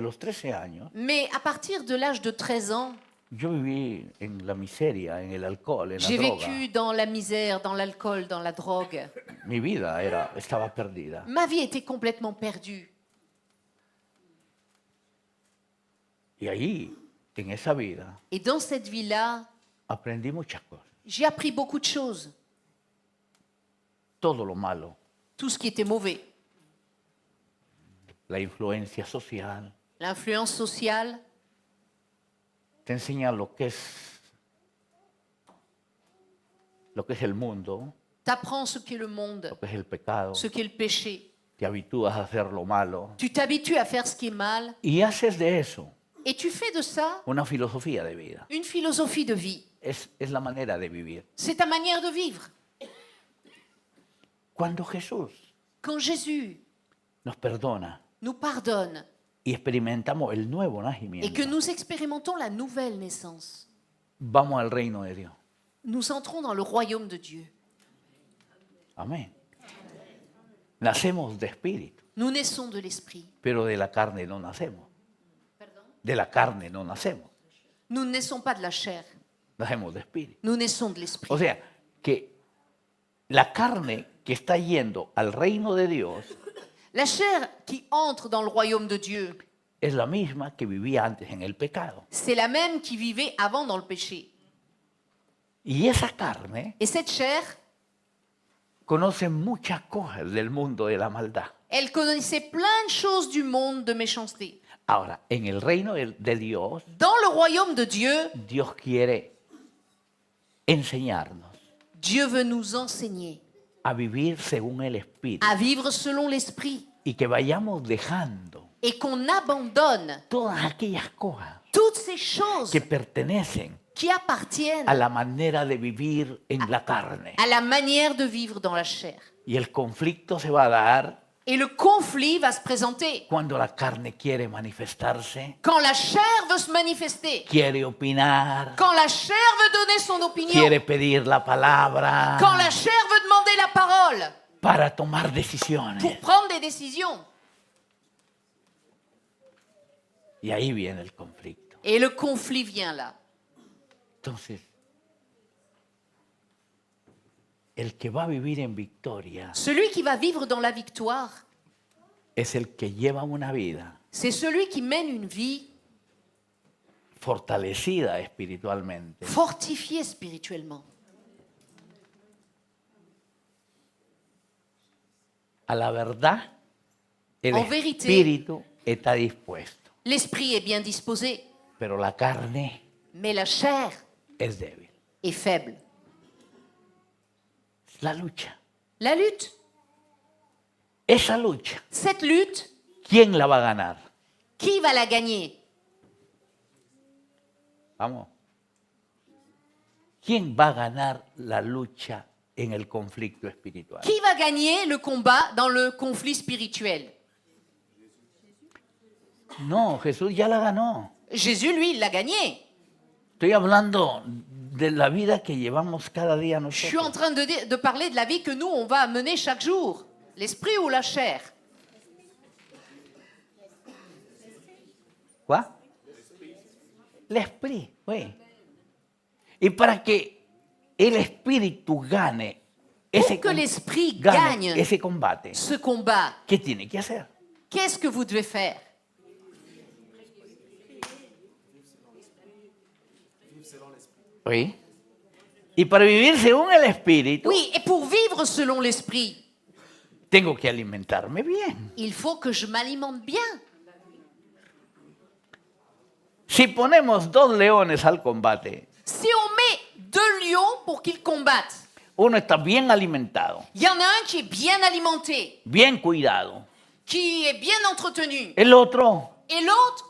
los 13 años, Mais à partir de l'âge de 13 ans, yo viví en la miseria, en el alcohol, en la j'ai droga. vécu dans la misère, dans l'alcool, dans la drogue. Mi vida estaba perdida. Ma vie était complètement perdue. Y ahí, en esa vida, Et dans cette vie-là, aprendí muchas cosas. j'ai appris beaucoup de choses. Todo lo malo, Tout ce qui était mauvais. la influencia social, L'influence sociale te enseña lo que es el mundo, t'apprend ce qu'est le monde, lo que es el pecado. ce qu'est le péché. Te habitúas a hacer lo malo Tu t'habitues à faire ce qui est mal y haces de eso et tu fais de ça una filosofía de vida. une philosophie de vie. Es la manera de vivir. C'est ta manière de vivre. Cuando Jesús Quand Jésus nos perdona nous pardonne y experimentamos el nuevo et nacimiento, que nous expérimentons la nouvelle naissance, vamos al reino de Dios. nous entrons dans le royaume de Dieu. Amén. Nacemos de espíritu, Nous naissons de l'esprit. pero de la carne no nacemos. De la carne no nacemos, Nous ne naissons pas de la chair, nacemos de espíritu. nous naissons de l'esprit. O sea, que la carne que está yendo al reino de Dios La chair qui entre dans le royaume de Dieu, es la misma que vivía antes en el pecado. c'est la même qui vivait avant dans le péché. Y esa carne Et cette chair, conoce muchas cosas del mundo de la maldad. elle connaissait plein de choses du monde de méchanceté. Ahora, en el reino de Dios, Dans le royaume de Dieu, Dios quiere enseñarnos Dieu veut nous enseigner a vivir según el Espíritu à vivre selon l'esprit y que vayamos dejando et qu'on abandonne todas aquellas cosas toutes ces choses que pertenecen qui appartiennent a la manera de vivir en la carne. à la manière de vivre dans la chair. Y el conflicto se va a dar Et le conflit va se présenter cuando la carne quiere manifestarse, quand la chair veut se manifester, quiere opinar, quand la chair veut donner son opinion, quiere pedir la palabra quand la chair veut demander la parole para tomar decisiones. pour prendre des décisions. Y ahí viene el conflicto. Et le conflit vient là. Entonces, el que va a vivir en victoria Celui qui va vivre dans la victoire, es el que lleva una vida c'est celui qui mène une vie fortalecida espiritualmente, fortifiée spirituellement. a la verdad. El En vérité, espíritu está dispuesto, L'esprit est bien disposé, pero la carne mais la chair es débil. est faible. La lucha, La lutte, esa lucha, cette lutte, ¿quién la va a ganar? qui va la gagner? Vamos. ¿Quién va a ganar la lucha en el conflicto espiritual? Qui va gagner le combat dans le conflit spirituel? No, Jesús ya la ganó. Jésus, lui, il l'a gagné. Estoy hablando de la vida que llevamos cada día Je suis en nosotros. train de parler de la vie que nous, on va mener chaque jour. L'esprit ou la chair? ¿Cuál? El espíritu, güey. Y para que el espíritu gane Pour que l'esprit gane gagne ese combate, ce combat, ¿qué tiene que hacer? qu'est-ce que vous devez faire? ¿Oí? Y para vivir según el espíritu, Oui, et pour vivre selon l'esprit, tengo que alimentarme bien. il faut que je m'alimente bien. Si ponemos dos leones al combate, Si on met deux lions pour qu'ils combattent, uno está bien alimentado, il y en a un qui est bien alimenté, bien cuidado. qui est bien entretenu, El otro, et l'autre,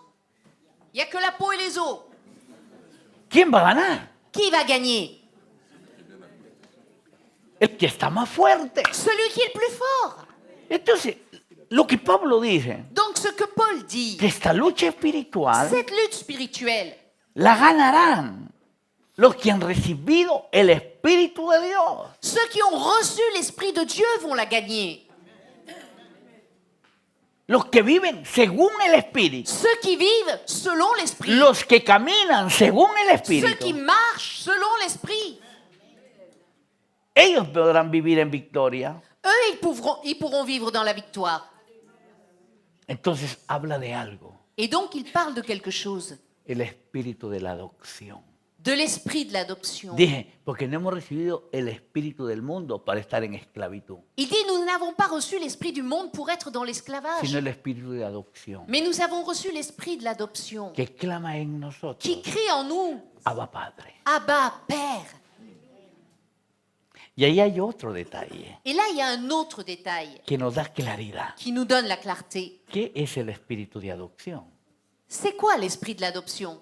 il n'y a que la peau et les os. ¿quién va a ganar? Qui va gagner? el que está más fuerte. celui qui est le plus fort. Entonces, lo que Pablo dice, Donc ce que Paul dit, que esta lucha espiritual cette lutte spirituelle, la ganarán los que han recibido el Espíritu de Dios. ceux qui ont reçu l'Esprit de Dieu vont la gagner. Los que viven según el Espíritu. Ceux qui vivent selon l'Esprit. Los que caminan según el Ceux qui Espíritu. marchent selon l'Esprit. Ellos podrán vivir en victoria. Eux, ils pourront vivre dans la victoire. Entonces habla de algo. Et donc, il parle de quelque chose, El espíritu de la adopción. de l'esprit de l'adoption. Dije, porque no hemos recibido el espíritu del mundo para estar en esclavitud, Il dit, nous n'avons pas reçu l'esprit du monde pour être dans l'esclavage, sino el espíritu de adopción, mais nous avons reçu l'esprit de l'adoption, que clama en nosotros, qui crie en nous, Abba Padre. Abba, Père. Y ahí hay otro detalle Et là, il y a un autre détail que nos da claridad. qui nous donne la clarté. ¿Qué es el espíritu de adopción? C'est quoi l'esprit de l'adoption?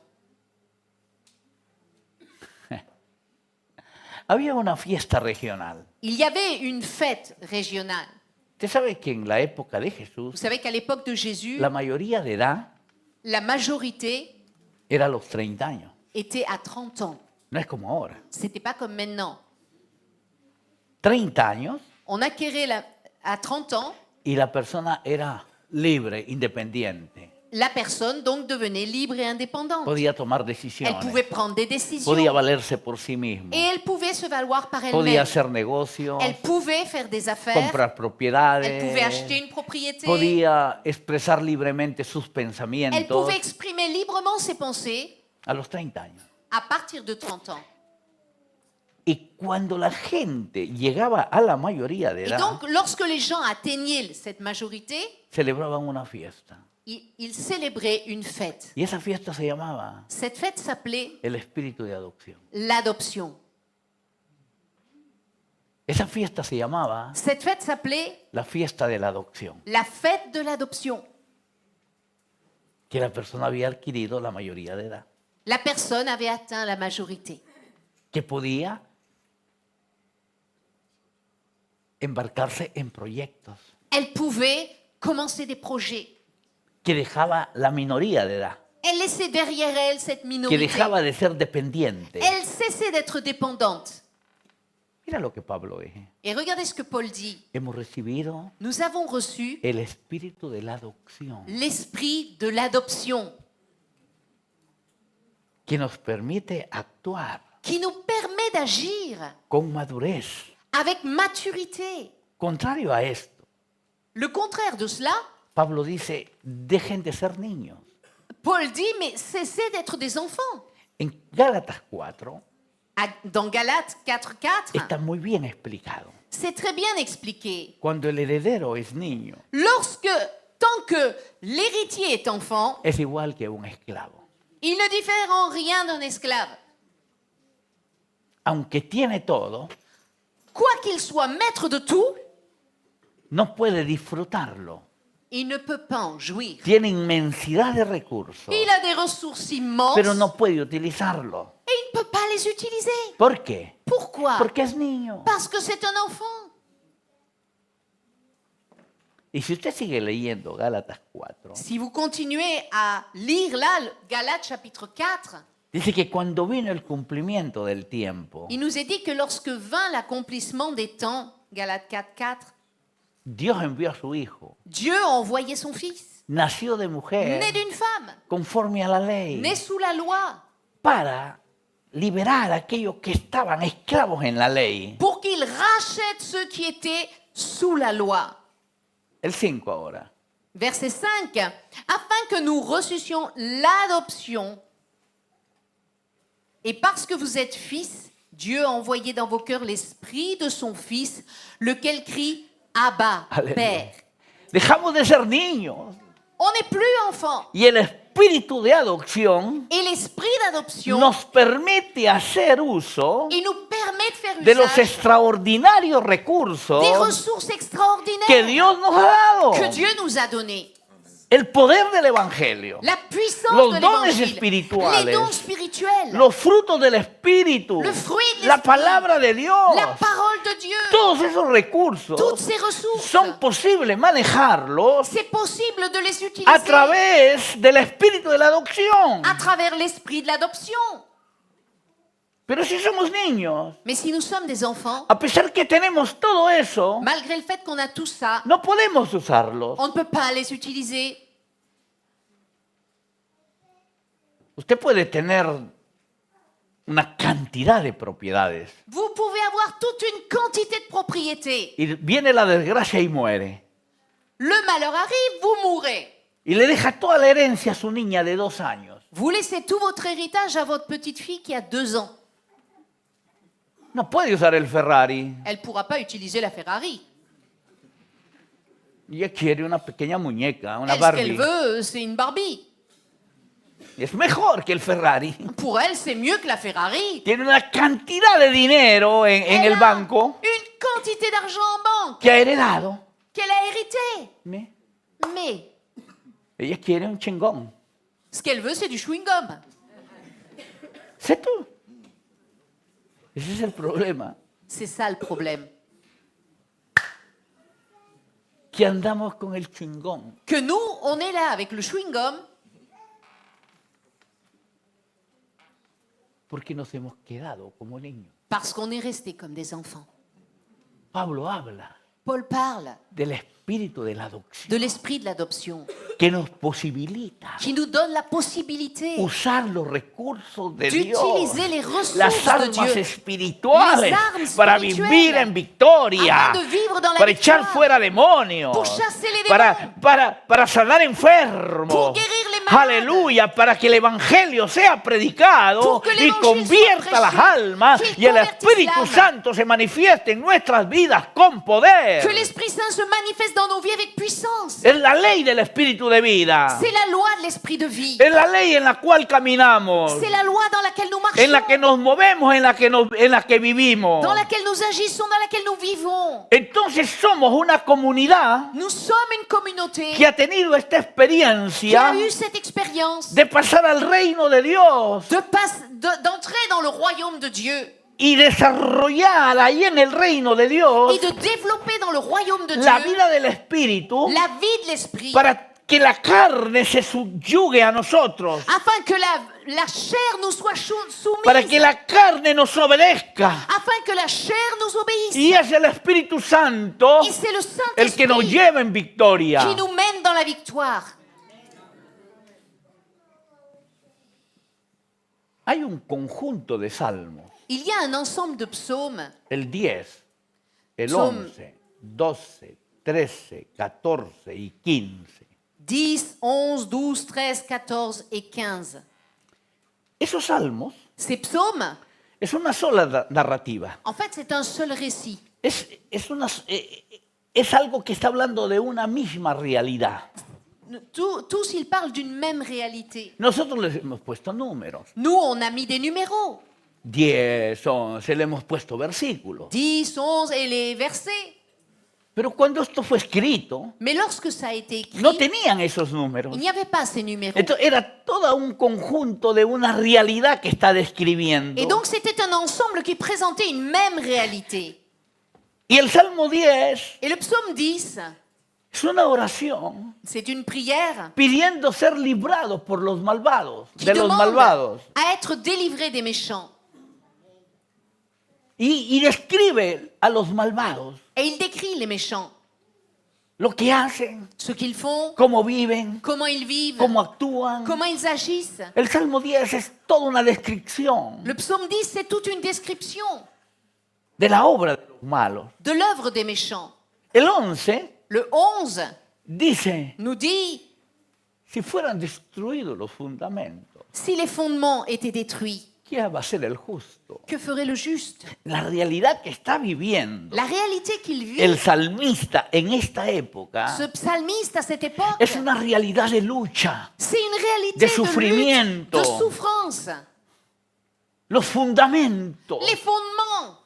Había una fiesta regional. Il y avait une fête régionale. Usted sabe que en la época de Vous Jesús, savez qu'à l'époque de Jésus, la mayoría de edad la majorité era a los 30 años. était à 30 ans. No es como ahora. C'était pas comme maintenant. 30 años On acquérait à 30 ans, y la persona era libre, independiente. la personne donc devenait libre et indépendante. Podía tomar Elle decisiones. pouvait prendre des décisions Podía valerse por sí mismo. et elle pouvait se valoir par Podía elle-même. hacer negocios, Elle pouvait faire des affaires, comprar elle pouvait acheter propiedades, une propriété, podía expresar libremente sus elle pensamientos pouvait exprimer librement ses pensées a los 30 años. à partir de 30 ans. Y cuando la gente llegaba a la mayoría de Et edad, donc, lorsque les gens atteignaient cette majorité, celebraban una fiesta. ils célébraient une fête. Y esa fiesta se llamaba Cette fête s'appelait el espíritu de adopción. l'adoption. Esa fiesta se llamaba Cette fête s'appelait la fiesta de la adopción, la fête de l'adoption. que la persona había adquirido la mayoría de edad, La personne avait atteint la majorité, que podía embarcarse en proyectos, elle pouvait commencer des projets. que dejaba la minoría de edad, Elle laissait derrière elle cette que minorité. dejaba de ser dependiente. Elle cessait d'être dépendante. Mira lo que Pablo dice. Et regardez ce que Paul dit. Hemos recibido Nous avons reçu el espíritu de la adopción, l'esprit de l'adoption que nos permite actuar qui nous permet d'agir con madurez. avec maturité. Contrario a esto, Le contraire de cela, Pablo dice, dejen de ser niños. Paul dit, mais cessez d'être des enfants. En Gálatas 4 Dans Galates 4.4, está muy bien explicado. c'est très bien expliqué. Cuando el heredero es niño, Lorsque, tant que l'héritier est enfant, es igual que un esclavo. il ne diffère en rien d'un esclave. Aunque tiene todo, Quoi qu'il soit maître de tout, no puede disfrutarlo. il ne peut pas en jouir. Tiene inmensidad de recursos, Il a des ressources immenses pero no puede utilizarlo. et il ne peut pas les utiliser. ¿Por qué? Pourquoi? Porque es niño. Parce que c'est un enfant. Y si usted sigue leyendo Gálatas 4, Si vous continuez à lire là, Galates chapitre 4, dice que cuando vino el cumplimiento del tiempo, il nous est dit que lorsque vint l'accomplissement des temps, Galates 4.4, Dios envió a su Hijo, Dieu a envoyé son Fils, nació de mujer, né d'une femme, conforme a la ley, né sous la loi, para liberar a aquellos que estaban esclavos en la ley. pour qu'il rachète ceux qui étaient sous la loi. El 5 ahora. Verset 5, afin que nous reçussions l'adoption. Et parce que vous êtes fils, Dieu a envoyé dans vos cœurs l'esprit de son Fils, lequel crie Abba, Aleluya. Père. Dejamos de ser niños On n'est plus enfant. y el espíritu de adopción Et l'esprit d'adoption, nos permite hacer uso il nous permet de faire de los usage extraordinarios recursos des ressources que extraordinaires Dios nos ha dado. que Dieu nous a données. el poder del Evangelio, la puissance los de dones l'évangile, espirituales, les dons spirituels, los frutos del Espíritu, le fruit de la l'esprit, palabra de Dios, la parole de Dieu, todos esos recursos toutes ces ressources. son posibles manejarlos C'est possible de les utiliser a través del espíritu de la adopción. à travers l'esprit de l'adoption. Pero si somos niños, Mais si nous sommes des enfants, a pesar que tenemos todo eso, malgré le fait qu'on a tout ça, no podemos usarlos. on ne peut pas les utiliser. Usted puede tener una cantidad de propiedades Vous pouvez avoir toute une quantité de propriétés. y viene la desgracia y muere. Le malheur arrive, vous mourrez. Y le deja toda la herencia a su niña de 2 años. Vous laissez tout votre héritage à votre petite fille qui a 2 ans. No puede usar el Ferrari. Elle ne pourra pas utiliser la Ferrari. Ella quiere una pequeña muñeca, una Elle, ce qu'elle Barbie. veut, c'est une Barbie. Y es mejor que el Ferrari. Pour elle, c'est mieux que la Ferrari. Tiene una cantidad de dinero en Elle el a banco une quantité d'argent en banque que ha heredado. qu'elle a hérité. ¿Ve? Mais Ella quiere un chingón. ce qu'elle veut, c'est du chewing-gum. C'est tout. Ese es el problema. C'est ça le problème. Que andamos con el chingón. Que nous, on est là avec le chewing-gum Porque nos hemos quedado como niños. parce qu'on est resté comme des enfants. Pablo habla Paul parle del espíritu de la adopción de l'esprit de l'adoption que nos posibilita qui nous donne la possibilité usar los recursos de Dios, d'utiliser les ressources las de armas Dieu espirituales Les armes para espirituelles, vivir en victoria, afin de vivre dans la para echar victoire, fuera demonios, pour chasser les démons, para sanar enfermos. pour guérir les malades, Aleluya, para que el evangelio sea predicado Pour que y l'évangile convierta soit las prêché, almas qu'il y el convertisse Espíritu l'âme. Santo se manifieste en nuestras vidas con poder. que l'Esprit Saint se manifeste dans nos vies avec puissance. Es la ley del espíritu de vida. C'est la loi de l'esprit de vie. Es la ley en la cual caminamos, C'est la loi dans laquelle nous marchons, en la que nos movemos, en la que vivimos. dans laquelle nous agissons, dans laquelle nous vivons. Entonces somos una comunidad Nous sommes une communauté que ha tenido esta qui a experiencia eu cette expérience de pasar al reino de Dios d'entrer dans le royaume de Dieu y desarrollar ahí en el reino de Dios et de développer dans le royaume de la Dieu vida del espíritu la vie de l'esprit para que la carne se subyugue a nosotros, afin que la chair nous soit soumise, para que la carne nos obedezca. afin que la chair nous obéisse. Y es el Espíritu Santo Et c'est le el que nos Saint-Esprit lleva en victoria. qui nous mène dans la victoire. Hay un conjunto de salmos, Il y a un ensemble de psaumes, el 10, el Psalm- 11, 12, 13, 14 y 15. 10, 11, 12, 13, 14 et 15. Esos salmos Ces psaumes, es una sola narrativa. en fait, c'est un seul récit. Es algo que está hablando de una misma realidad. Tous, ils parlent d'une même réalité. Nosotros les hemos puesto números. Nous, on a mis des numéros. 10, 11, le hemos puesto versículos. 10, 11 et les versets. Pero cuando esto fue escrito, Mais lorsque ça a été écrit, no tenían esos números. il n'y avait pas ces numéros. Entonces, era todo un conjunto de una realidad que está describiendo. Et donc, c'était un ensemble qui présentait une même réalité. Y el Salmo 10 Et le psaume 10, es una oración c'est une prière pidiendo ser librados por los malvados, qui de los demande malvados. à être délivré des méchants. Y describe a los malvados, Et il décrit les méchants, lo que hacen, ce qu'ils font, cómo viven, comment ils vivent, cómo actúan. comment ils agissent. El Salmo 10 es toda una descripción Le psaume 10, c'est toute une description de la obra de los malos. de l'œuvre des méchants. El 11 Le 11 dice, nous dit, si fueran destruidos los fundamentos, si les fondements étaient détruits, ¿quién va a ser el justo? que ferait le juste? La realidad que está viviendo La réalité qu'il vit, el salmista en esta época ce psalmiste à cette époque, es una realidad de lucha. c'est une réalité de de sufrimiento. lutte, de souffrance. Los fundamentos, Les fondements,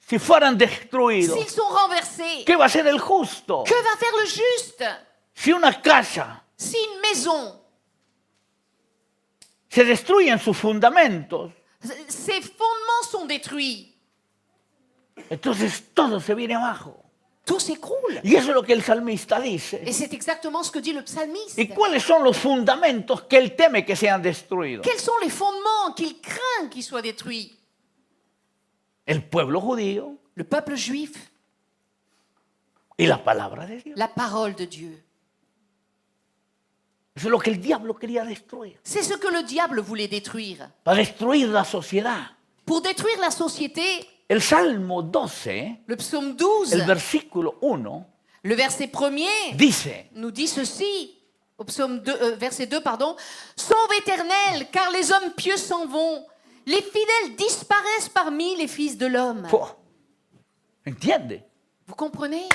si fueran destruidos, s'ils sont renversés, ¿qué va a ser el justo? que va faire le juste? Si una casa Si une maison, se destruyen sus fundamentos, ses fondements sont détruits, entonces todo se viene abajo. tout s'écroule. Y eso es lo que el salmista dice. Et c'est exactement ce que dit le psalmiste. ¿Y cuáles son los fundamentos que él teme que sean destruidos? Quels sont les fondements qu'il craint qu'ils soient détruits? El pueblo judío Le peuple juif, y la palabra de Dios. la parole de Dieu. Eso es lo que el diablo quería destruir. C'est ce que le diable voulait détruire. Para destruir la sociedad. Pour détruire la société, El Salmo 12, le psaume 12, el versículo 1, le verset 1er, dice, nous dit ceci, au psaume 2, verset 2, pardon, « Sauve éternel, car les hommes pieux s'en vont, les fidèles disparaissent parmi les fils de l'homme. ¡fua! ¿Entiende? » Vous comprenez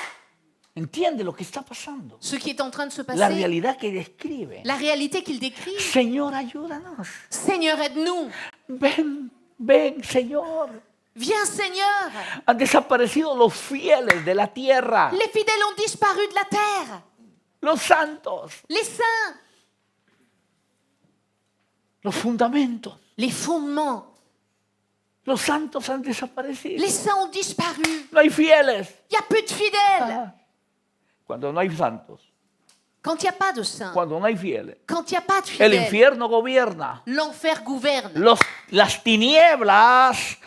¿Entiende lo que está pasando? ce qui est en train de se La passer? realidad que describe. La réalité qu'il décrit. Señor, ayúdanos. Seigneur, aide-nous. Ven, ven, Señor. Viens, Seigneur. Han desaparecido los fieles de la tierra, Les fidèles ont disparu de la terre. los santos, Les saints, los fundamentos. les fondements. Los santos han desaparecido. Les saints ont disparu. No hay fieles. Il n'y a plus de fidèles. Ah. Cuando no hay santos, Quand il n'y a pas de saints, cuando no hay fieles, quand il n'y a pas de el fidèles, infierno gobierna. l'enfer gouverne. Las tinieblas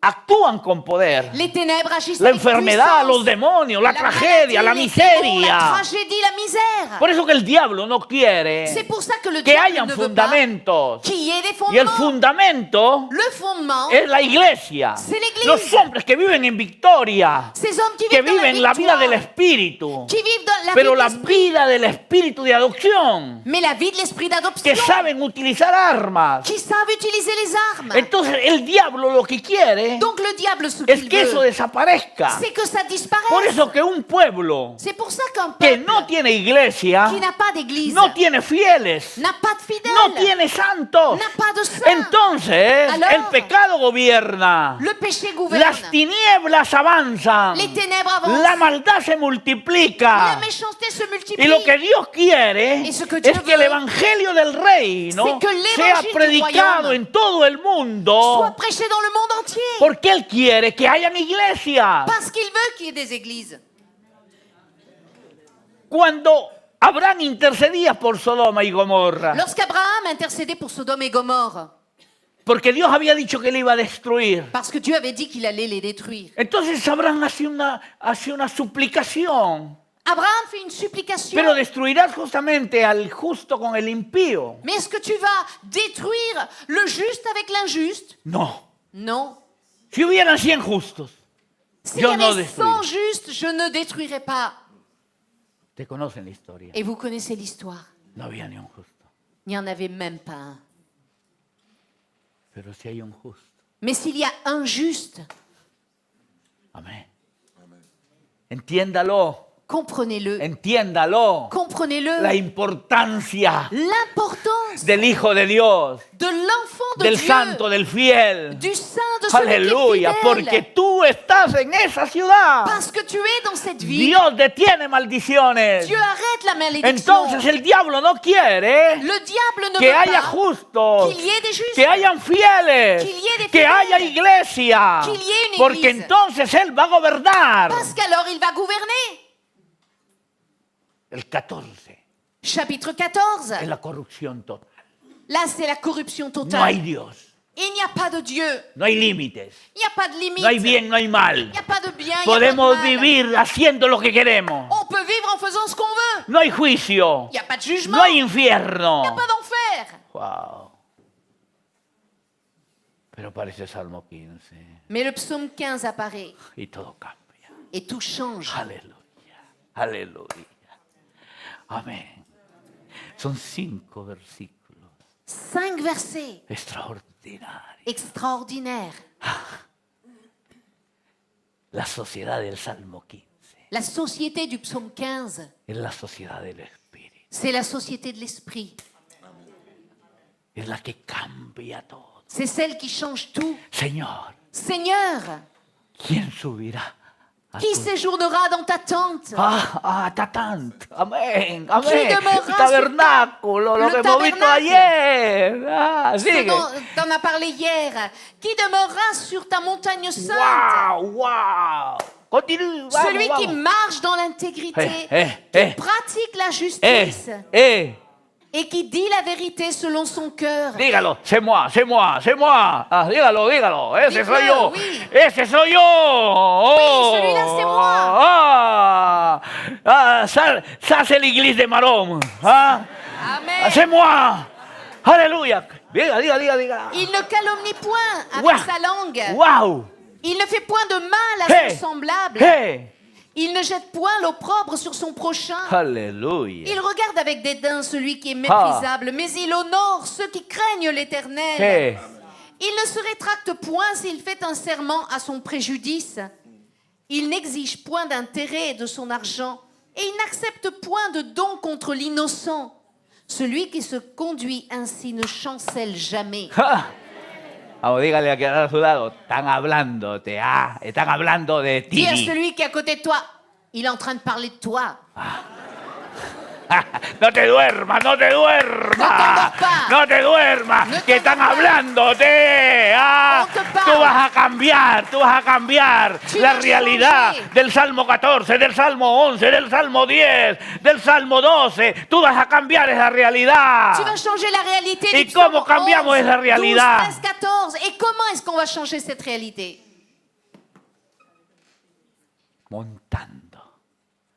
actúan con poder. Les ténèbres agissent La avec enfermedad, puissance. los demonios, la maladie, tragedia, la les démons, la miseria. tragédie, la misère. Por eso que el diablo no quiere C'est pour ça que le que diable hayan ne veut pas fundamentos. qu'il y ait des Y el fondements. fundamento Le fondement, es la iglesia. C'est l'église. Los hombres que viven en victoria, ces hommes qui que vivent dans viven la vida victoire, del espíritu, qui vivent dans la pero vie de la l'esprit, vida del espíritu de adopción, mais la vie de l'esprit que d'adoption, saben utilizar armas. qui savent utiliser les armes. Entonces el diablo lo que quiere Donc le diable, ce es qu'il que eso veut, desaparezca. c'est que ça Por disparaisse. eso que un pueblo C'est pour ça qu'un que peuple no tiene iglesia, qui n'a pas d'église, no tiene fieles, n'a pas de fidèles, no tiene santos, n'a pas de saints, entonces Alors, el pecado gobierna. le péché gouverne, Las tinieblas avanzan, les ténèbres avancent, la maldad se la multiplica. méchanceté se Y multiplie. lo que Dios quiere Y eso que Dios es que el veut, evangelio del reino c'est que l'évangile sea du predicado royaume en todo el soit mundo, prêché dans le monde entier. porque Él quiere que hayan iglesias. Parce qu'il veut qu'il y ait des églises. Cuando Abraham intercedía por Sodoma y Gomorra, Lorsqu'Abraham intercédait pour Sodome et Gomorre, porque Dios había dicho que le iba a destruir. parce que Dieu avait dit qu'il allait les détruire. Entonces Abraham hace una suplicación, Abraham fait une supplication. pero destruirás justamente al justo con el impío. Mais est-ce que tu vas détruire le juste avec l'injuste? No, Non. si hubieran 100 justos, S'il y Yo no avait 100 destruirai. justes, je ne détruirai pas. te conocen la historia, Et vous connaissez l'histoire. no había ni un justo, Il n'y en avait même pas un. pero si hay un justo, Mais s'il y a un juste, amén. Entiéndalo, comprenez-le. entiéndalo, Comprenez-le. la importancia L'importance del Hijo de Dios, de l'enfant de del Dieu, santo, del fiel. du saint, de celui Aleluya, qui est porque fidèle. tú estás en esa ciudad. Parce que tu es dans cette vie, Dios detiene maldiciones. Dieu arrête la malédiction. Entonces el diablo no quiere Le diable ne que veut haya pas justos, qu'il y ait des justes, que hayan fieles, qu'il y ait des que fidèles, haya iglesia, qu'il y ait une porque église. entonces Él va a gobernar. parce qu'alors il va gouverner. El 14 Chapitre 14. es la corrupción total. Là, c'est la corruption No totale. hay Dios, Il n'y a pas de Dieu. no hay límites, Il n'y a pas de limite. no hay bien, no hay Il mal. n'y a pas de bien. Il Podemos n'y a pas de mal. vivir haciendo lo que queremos. On peut vivre en faisant ce qu'on veut. No hay juicio, Il n'y a pas de jugement. no hay Il n'y a infierno. pas d'enfer. Wow. Pero aparece Salmo 15 Mais le psaume 15 apparaît y todo cambia. et tout change. Aleluya, aleluya. Amén. Son 5 versículos 5 versets extraordinarios. extraordinaires. La sociedad del Salmo 15 La société du psaume 15, es la sociedad del Espíritu. c'est la société de l'esprit. Es la que cambia todo. C'est celle qui change tout. Señor, Seigneur, ¿quién subirá Qui séjournera dans ta tente? Ta tante. Amén, amén. demeurera El tabernáculo, lo le que hemos visto tabernacle. ayer. Ce Sigue. dont t'en as parlé hier. Qui demeurera sur ta montagne sainte? Wow, wow. Continúe, vamos, Celui qui vamos. marche dans l'intégrité, Eh, qui pratique la Eh, justice et qui dit la vérité selon son cœur. Dígalo, c'est moi, c'est moi, c'est moi. Dígalo, dígalo. Ese Dites-le, soy yo. oui. Ese soy yo. Oh. celui-là, c'est moi. Ça, c'est l'église de Marom. Amen. C'est moi. Alléluia. Diga. Il ne calomnie point avec Wow. sa langue. Wow. Il ne fait point de mal à Hey. son semblable. Hey. Il ne jette point l'opprobre sur son prochain. Alléluia. Il regarde avec dédain celui qui est méprisable, mais il honore ceux qui craignent l'Éternel. Hey. Il ne se rétracte point s'il fait un serment à son préjudice. Il n'exige point d'intérêt de son argent et il n'accepte point de don contre l'innocent. Celui qui se conduit ainsi ne chancelle jamais. Vamos, dígale a quien está a su lado, están hablándote, están hablando de ti. Dis à celui qui est à côté de toi, il est en train de parler de toi. No te duermas, no te duermas, no te duermas, No te que están duermas. hablándote. On te parle. Tú vas a cambiar Tu la vas realidad changer. del Salmo 14, del Salmo 11, del Salmo 10, del Salmo 12. Tú vas a cambiar esa realidad. Tu vas changer la réalité. ¿Y du cómo psaume cambiamos 11, esa realidad? 12, 13, 14. Et comment est-ce qu'on va changer cette réalité? Montando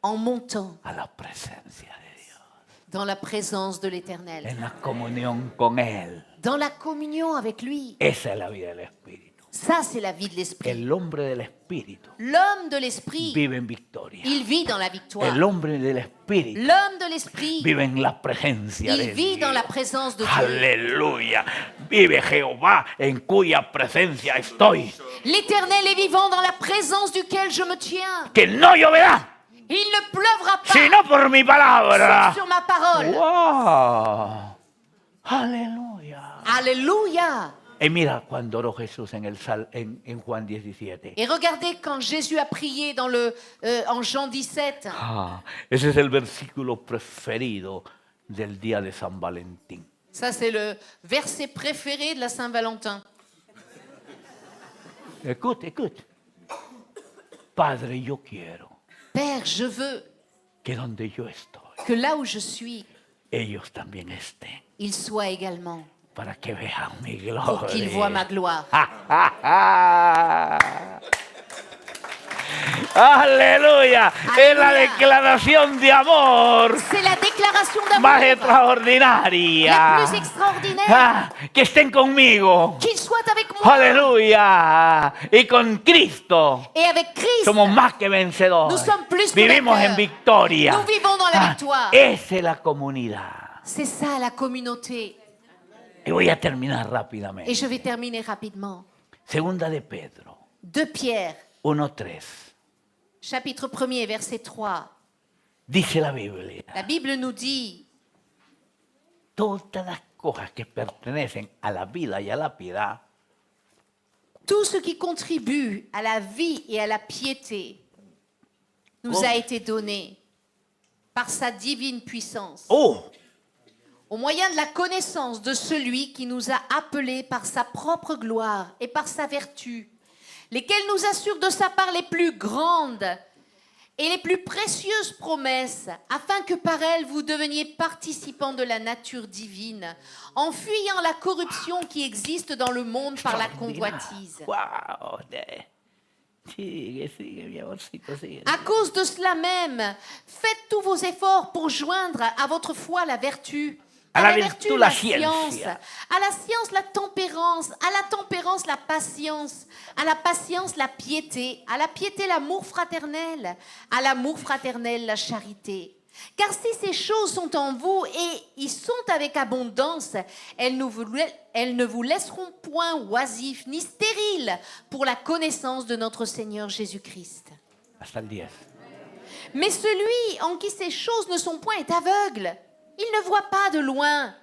En montant a la presencia de Dios, dans la présence de l'Éternel, en la comunión con Él. dans la communion avec lui. Esa es la vida del Espíritu. Ça, c'est la vie de l'Esprit. El hombre del Espíritu L'homme de l'Esprit, vive en victoria. il vit dans la victoire. El hombre del Espíritu L'homme de l'Esprit, vive en la presencia il de vit dans la Dios. présence de Dieu. Aleluya. Vive Jehová en cuya presencia estoy. L'Éternel est vivant dans la présence duquel je me tiens. Que no lloverá, Il ne pleuvra pas, sino por mi palabra. sauf sur ma parole. Wow. Aleluya. Alléluia. Y mira cuando oró Jesús en Juan 17. Et regardez quand Jésus a prié en Jean 17. Ese es el versículo preferido del día de San Valentín. Ça, c'est le verset préféré de la Saint-Valentin. Escuche. Padre, yo quiero Père, je veux que donde yo estoy, que là où je suis, ellos también estén, ils soient également, para que vean mi pour qu'ils voient ma gloria. gloire. Aleluya. Es la Aleluya. declaración de amor C'est la déclaration más d'amour extraordinaria. la plus extraordinaire. Que estén conmigo. Qu'ils soient avec moi Aleluya. Y con Cristo et avec Christ. somos más que vencedores. Nous sommes plus que Vivimos en vainqueurs. victoria. Nous vivons dans la victoire. Esa es la comunidad. C'est ça la communauté. Y voy a terminar Et rápidamente. je vais terminer rapidement. Segunda de Pedro 2 Pierre, 1:3. chapitre 1er, verset 3. Dice la Biblia, La Bible nous dit, todas las cosas que pertenecen a la vida y a la piedad tout ce qui contribue à la vie et à la piété nous a été donné par sa divine puissance, au moyen de la connaissance de celui qui nous a appelés par sa propre gloire et par sa vertu, lesquels nous assurent de sa part les plus grandes et les plus précieuses promesses, afin que par elles vous deveniez participants de la nature divine, en fuyant la corruption qui existe dans le monde par la convoitise. Wow. Sigue, mi amorcito, sigue. À cause de cela même, faites tous vos efforts pour joindre à votre foi la vertu, À la vertu virtud, la la science, ciencia. à la science la tempérance, à la tempérance la patience, à la patience la piété, à la piété l'amour fraternel, à l'amour fraternel la charité. Car si ces choses sont en vous et y sont avec abondance, elles ne vous laisseront point oisifs ni stériles pour la connaissance de notre Seigneur Jésus-Christ. Hasta el 10. Mais celui en qui ces choses ne sont point est aveugle. Il ne voit pas de loin.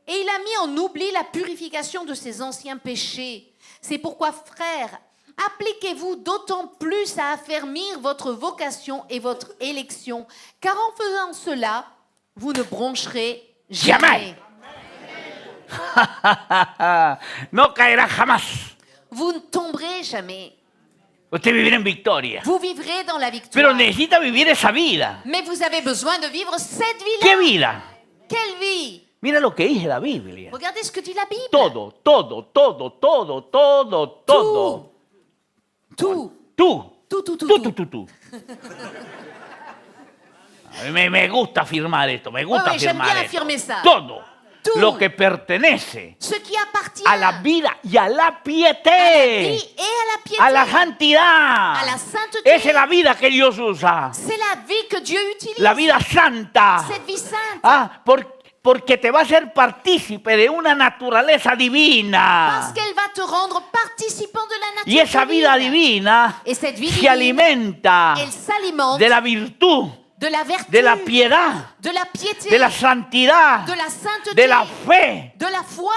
Et il a mis en oubli la purification de ses anciens péchés. C'est pourquoi, frères, Appliquez-vous d'autant plus à affermir votre vocation et votre élection, car en faisant cela, vous ne broncherez jamais. No caerá jamás. Vous ne tomberez jamais. Usted vivirá en victoria. Vous vivrez dans la Pero victoire. necesita vivir esa vida. Mais vous avez besoin de vivre cette ¿Qué vie-là. vida? Quelle vie? Mira lo que dice la Biblia. Regardez ce que dit la Bible. Todo, todo, todo, todo, todo, todo. Tout. Tú. Tout, tout, tout, Tú, tout. tú, tú, tú. A mí me gusta afirmar esto, me gusta Ouais, j'aime afirmar bien esto. affirmer ça. Todo Tout. lo que pertenece Ce qui appartient a la vida y a la à la piété, vie et à la piété. a la santidad. A la sainteté. Esa es la vida que Dios usa, C'est la vie que Dieu utilise. la vida santa. Cette vie sainte. Porque te va a ser partícipe de una naturaleza divina. Parce qu'elle va te rendre participant de la nature Y esa vida divina Et cette vie se divine, alimenta elle s'alimente de la virtud, de la vertu, de la piedad, de la piété, de la santidad, de la sainteté, de la fe. de la foi.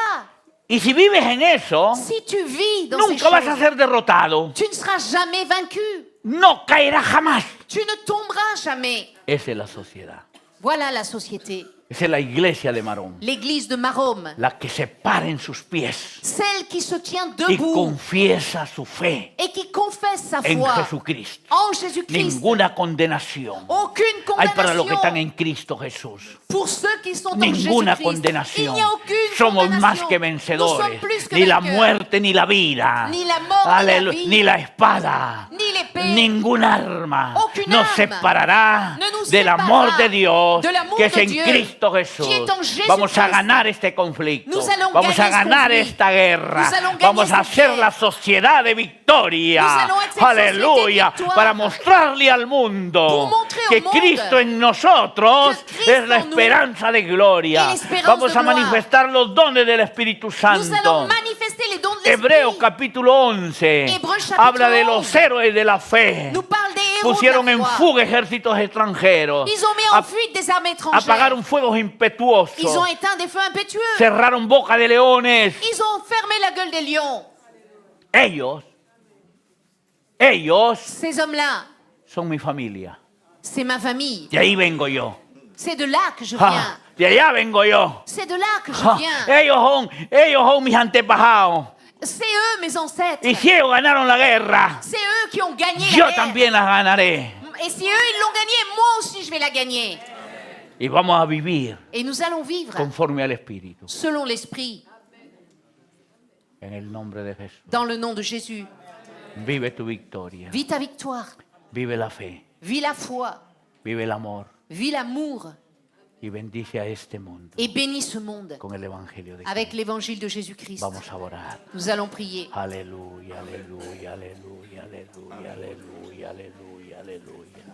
Y si vives en eso, Si tu vis dans nunca ces vas a choses, ser derrotado. tu ne seras jamais vaincu. No caerás jamás. Tu ne tomberas jamais. Esa es la sociedad. Voilà la société. Esa es la iglesia de Marón. L'église de Marome. La que se para en sus pies Celle qui se tient y debout confiesa su fe et qui confesse sa en foi Jesucristo. en Jésus-Christ. Ninguna condenación Aucune hay para los que están condamnation en Cristo Jesús. pour ceux qui sont en Ninguna Jésus-Christ. Il condenación. n'y a aucune Somos más condamnation. que Nous vencedores. sommes plus que Ni la vainqueurs. muerte ni la vida. Ni la mort, ni la Aleluya. vie. Ni la espada. Ni l'épée. Ningún arma Aucune nos arme separará ne nous del amor séparera de Dios de l'amour que es de en Dieu, Cristo Jesús. qui est en Jésus-Christ. Vamos a ganar este conflicto. Nous allons Vamos a gagner ce ganar conflit. esta guerra. Nous allons gagner Vamos a cette ser guerre. la sociedad de victoria. Nous allons être cette Aleluya. société de victoire. Para mostrarle al mundo Pour montrer au que monde Cristo en nosotros que Cristo es la en nous esperanza de gloria. est l'espérance Vamos de a gloire. manifestar los dones del Espíritu Nous allons Santo. manifester les dons de Hebreos l'Esprit. capítulo 11 Hébreux chapitre habla de los 11. héroes de la fe. Nous parle des héros Pusieron de la en foi. fuga ejércitos extranjeros. Ils ont mis en fuite des armées étrangères. Apagaron fuegos impetuosos. Ils ont éteint des feux impétueux. Cerraron boca de leones. Ils ont fermé la gueule des lions. Ellos Ces hommes-là, son mi familia. c'est ma famille. De ahí vengo yo. C'est de là que je Ah, viens. de allá vengo yo. C'est de là que je Ah, viens. ellos son mis antepasados. C'est eux, mes ancêtres. Y si ellos ganaron la guerra, C'est eux qui ont gagné la yo guerre. también la ganaré. Et si eux, ils l'ont gagné, moi aussi, je vais la gagner. Y vamos a vivir Et nous allons vivre conforme al Espíritu. selon l'Esprit, En el nombre de Jesús. dans le nom de Jésus. Vive tu victoria. Vis ta victoire. Vive la fe. Vis la foi. Vive el amor. Vis l'amour. Y bendice a este mundo Et bénis ce monde con el Evangelio de avec Cristo. l'évangile de Jésus-Christ. Vamos a orar. Nous allons prier. Aleluya, aleluya, aleluya, aleluya, aleluya, aleluya, aleluya.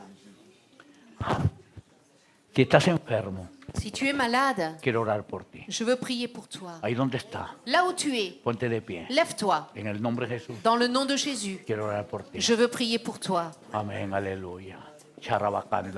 Si estás enfermo, Si tu es malade, quiero orar por ti. je veux prier pour toi. Ahí donde está, Là où tu es, ponte de pie. lève-toi. En el nombre de Jesús, Dans le nom de Jésus, quiero orar por ti. je veux prier pour toi. Amén, aleluya. Charabacán.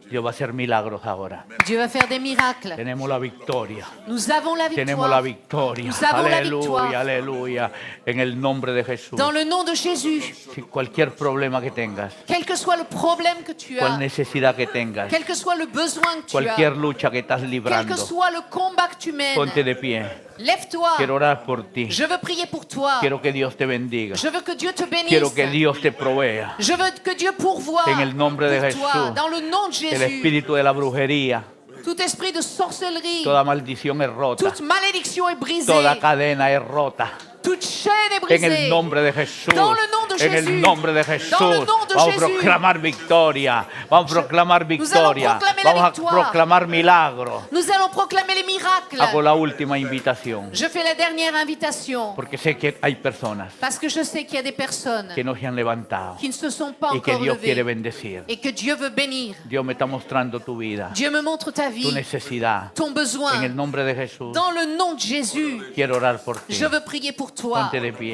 Dios va a hacer milagros ahora. Dieu va faire des miracles. Tenemos la victoria. Nous avons la Tenemos la victoire. victoria. Nous avons la Aleluya, victoire. aleluya. En el nombre de Jesús. Dans le nom de Jésus, Si cualquier problema que tengas, quel que soit le problème que tu cual as, necesidad que tengas, quel que soit le besoin que tu cualquier as, lucha que estás quel librando, que soit le combat que tu ponte mènes, de pie. lève-toi. Quiero orar por ti. Je veux prier pour toi. Quiero que Dios te bendiga. Je veux que Dieu te Quiero bénisse. que Dios te provea. Je veux que Dieu pourvoie En el nombre de pour toi, Jesús. dans le nom de El Jésus. espíritu de la brujería, Tout esprit de sorcellerie, toda maldición es rota. toute malédiction est brisée, Toda cadena es rota. toute chaîne est En brisée. el nombre de Jesús. Dans le nom de En Jésus. el nombre de Jesús. Dans le nom de Vamos a Jésus. proclamar victoria. Vamos a proclamar victoria. proclamer la Vamos a victoire. proclamar milagro. Nous allons proclamer les miracles. Hago la última invitación. Je fais la dernière invitation Porque sé que hay personas parce que je sais qu'il y a des personnes que no se han levantado qui ne se sont pas y que encore Dios quiere levées bendecir. et que Dieu veut bénir. Dios me está mostrando tu vida, Dieu me montre ta tu vie, necesidad. ton En besoin. el nombre de Jesús, Dans le nom de Jésus, quiero orar por ti. je veux prier pour toi. Ponte de pie.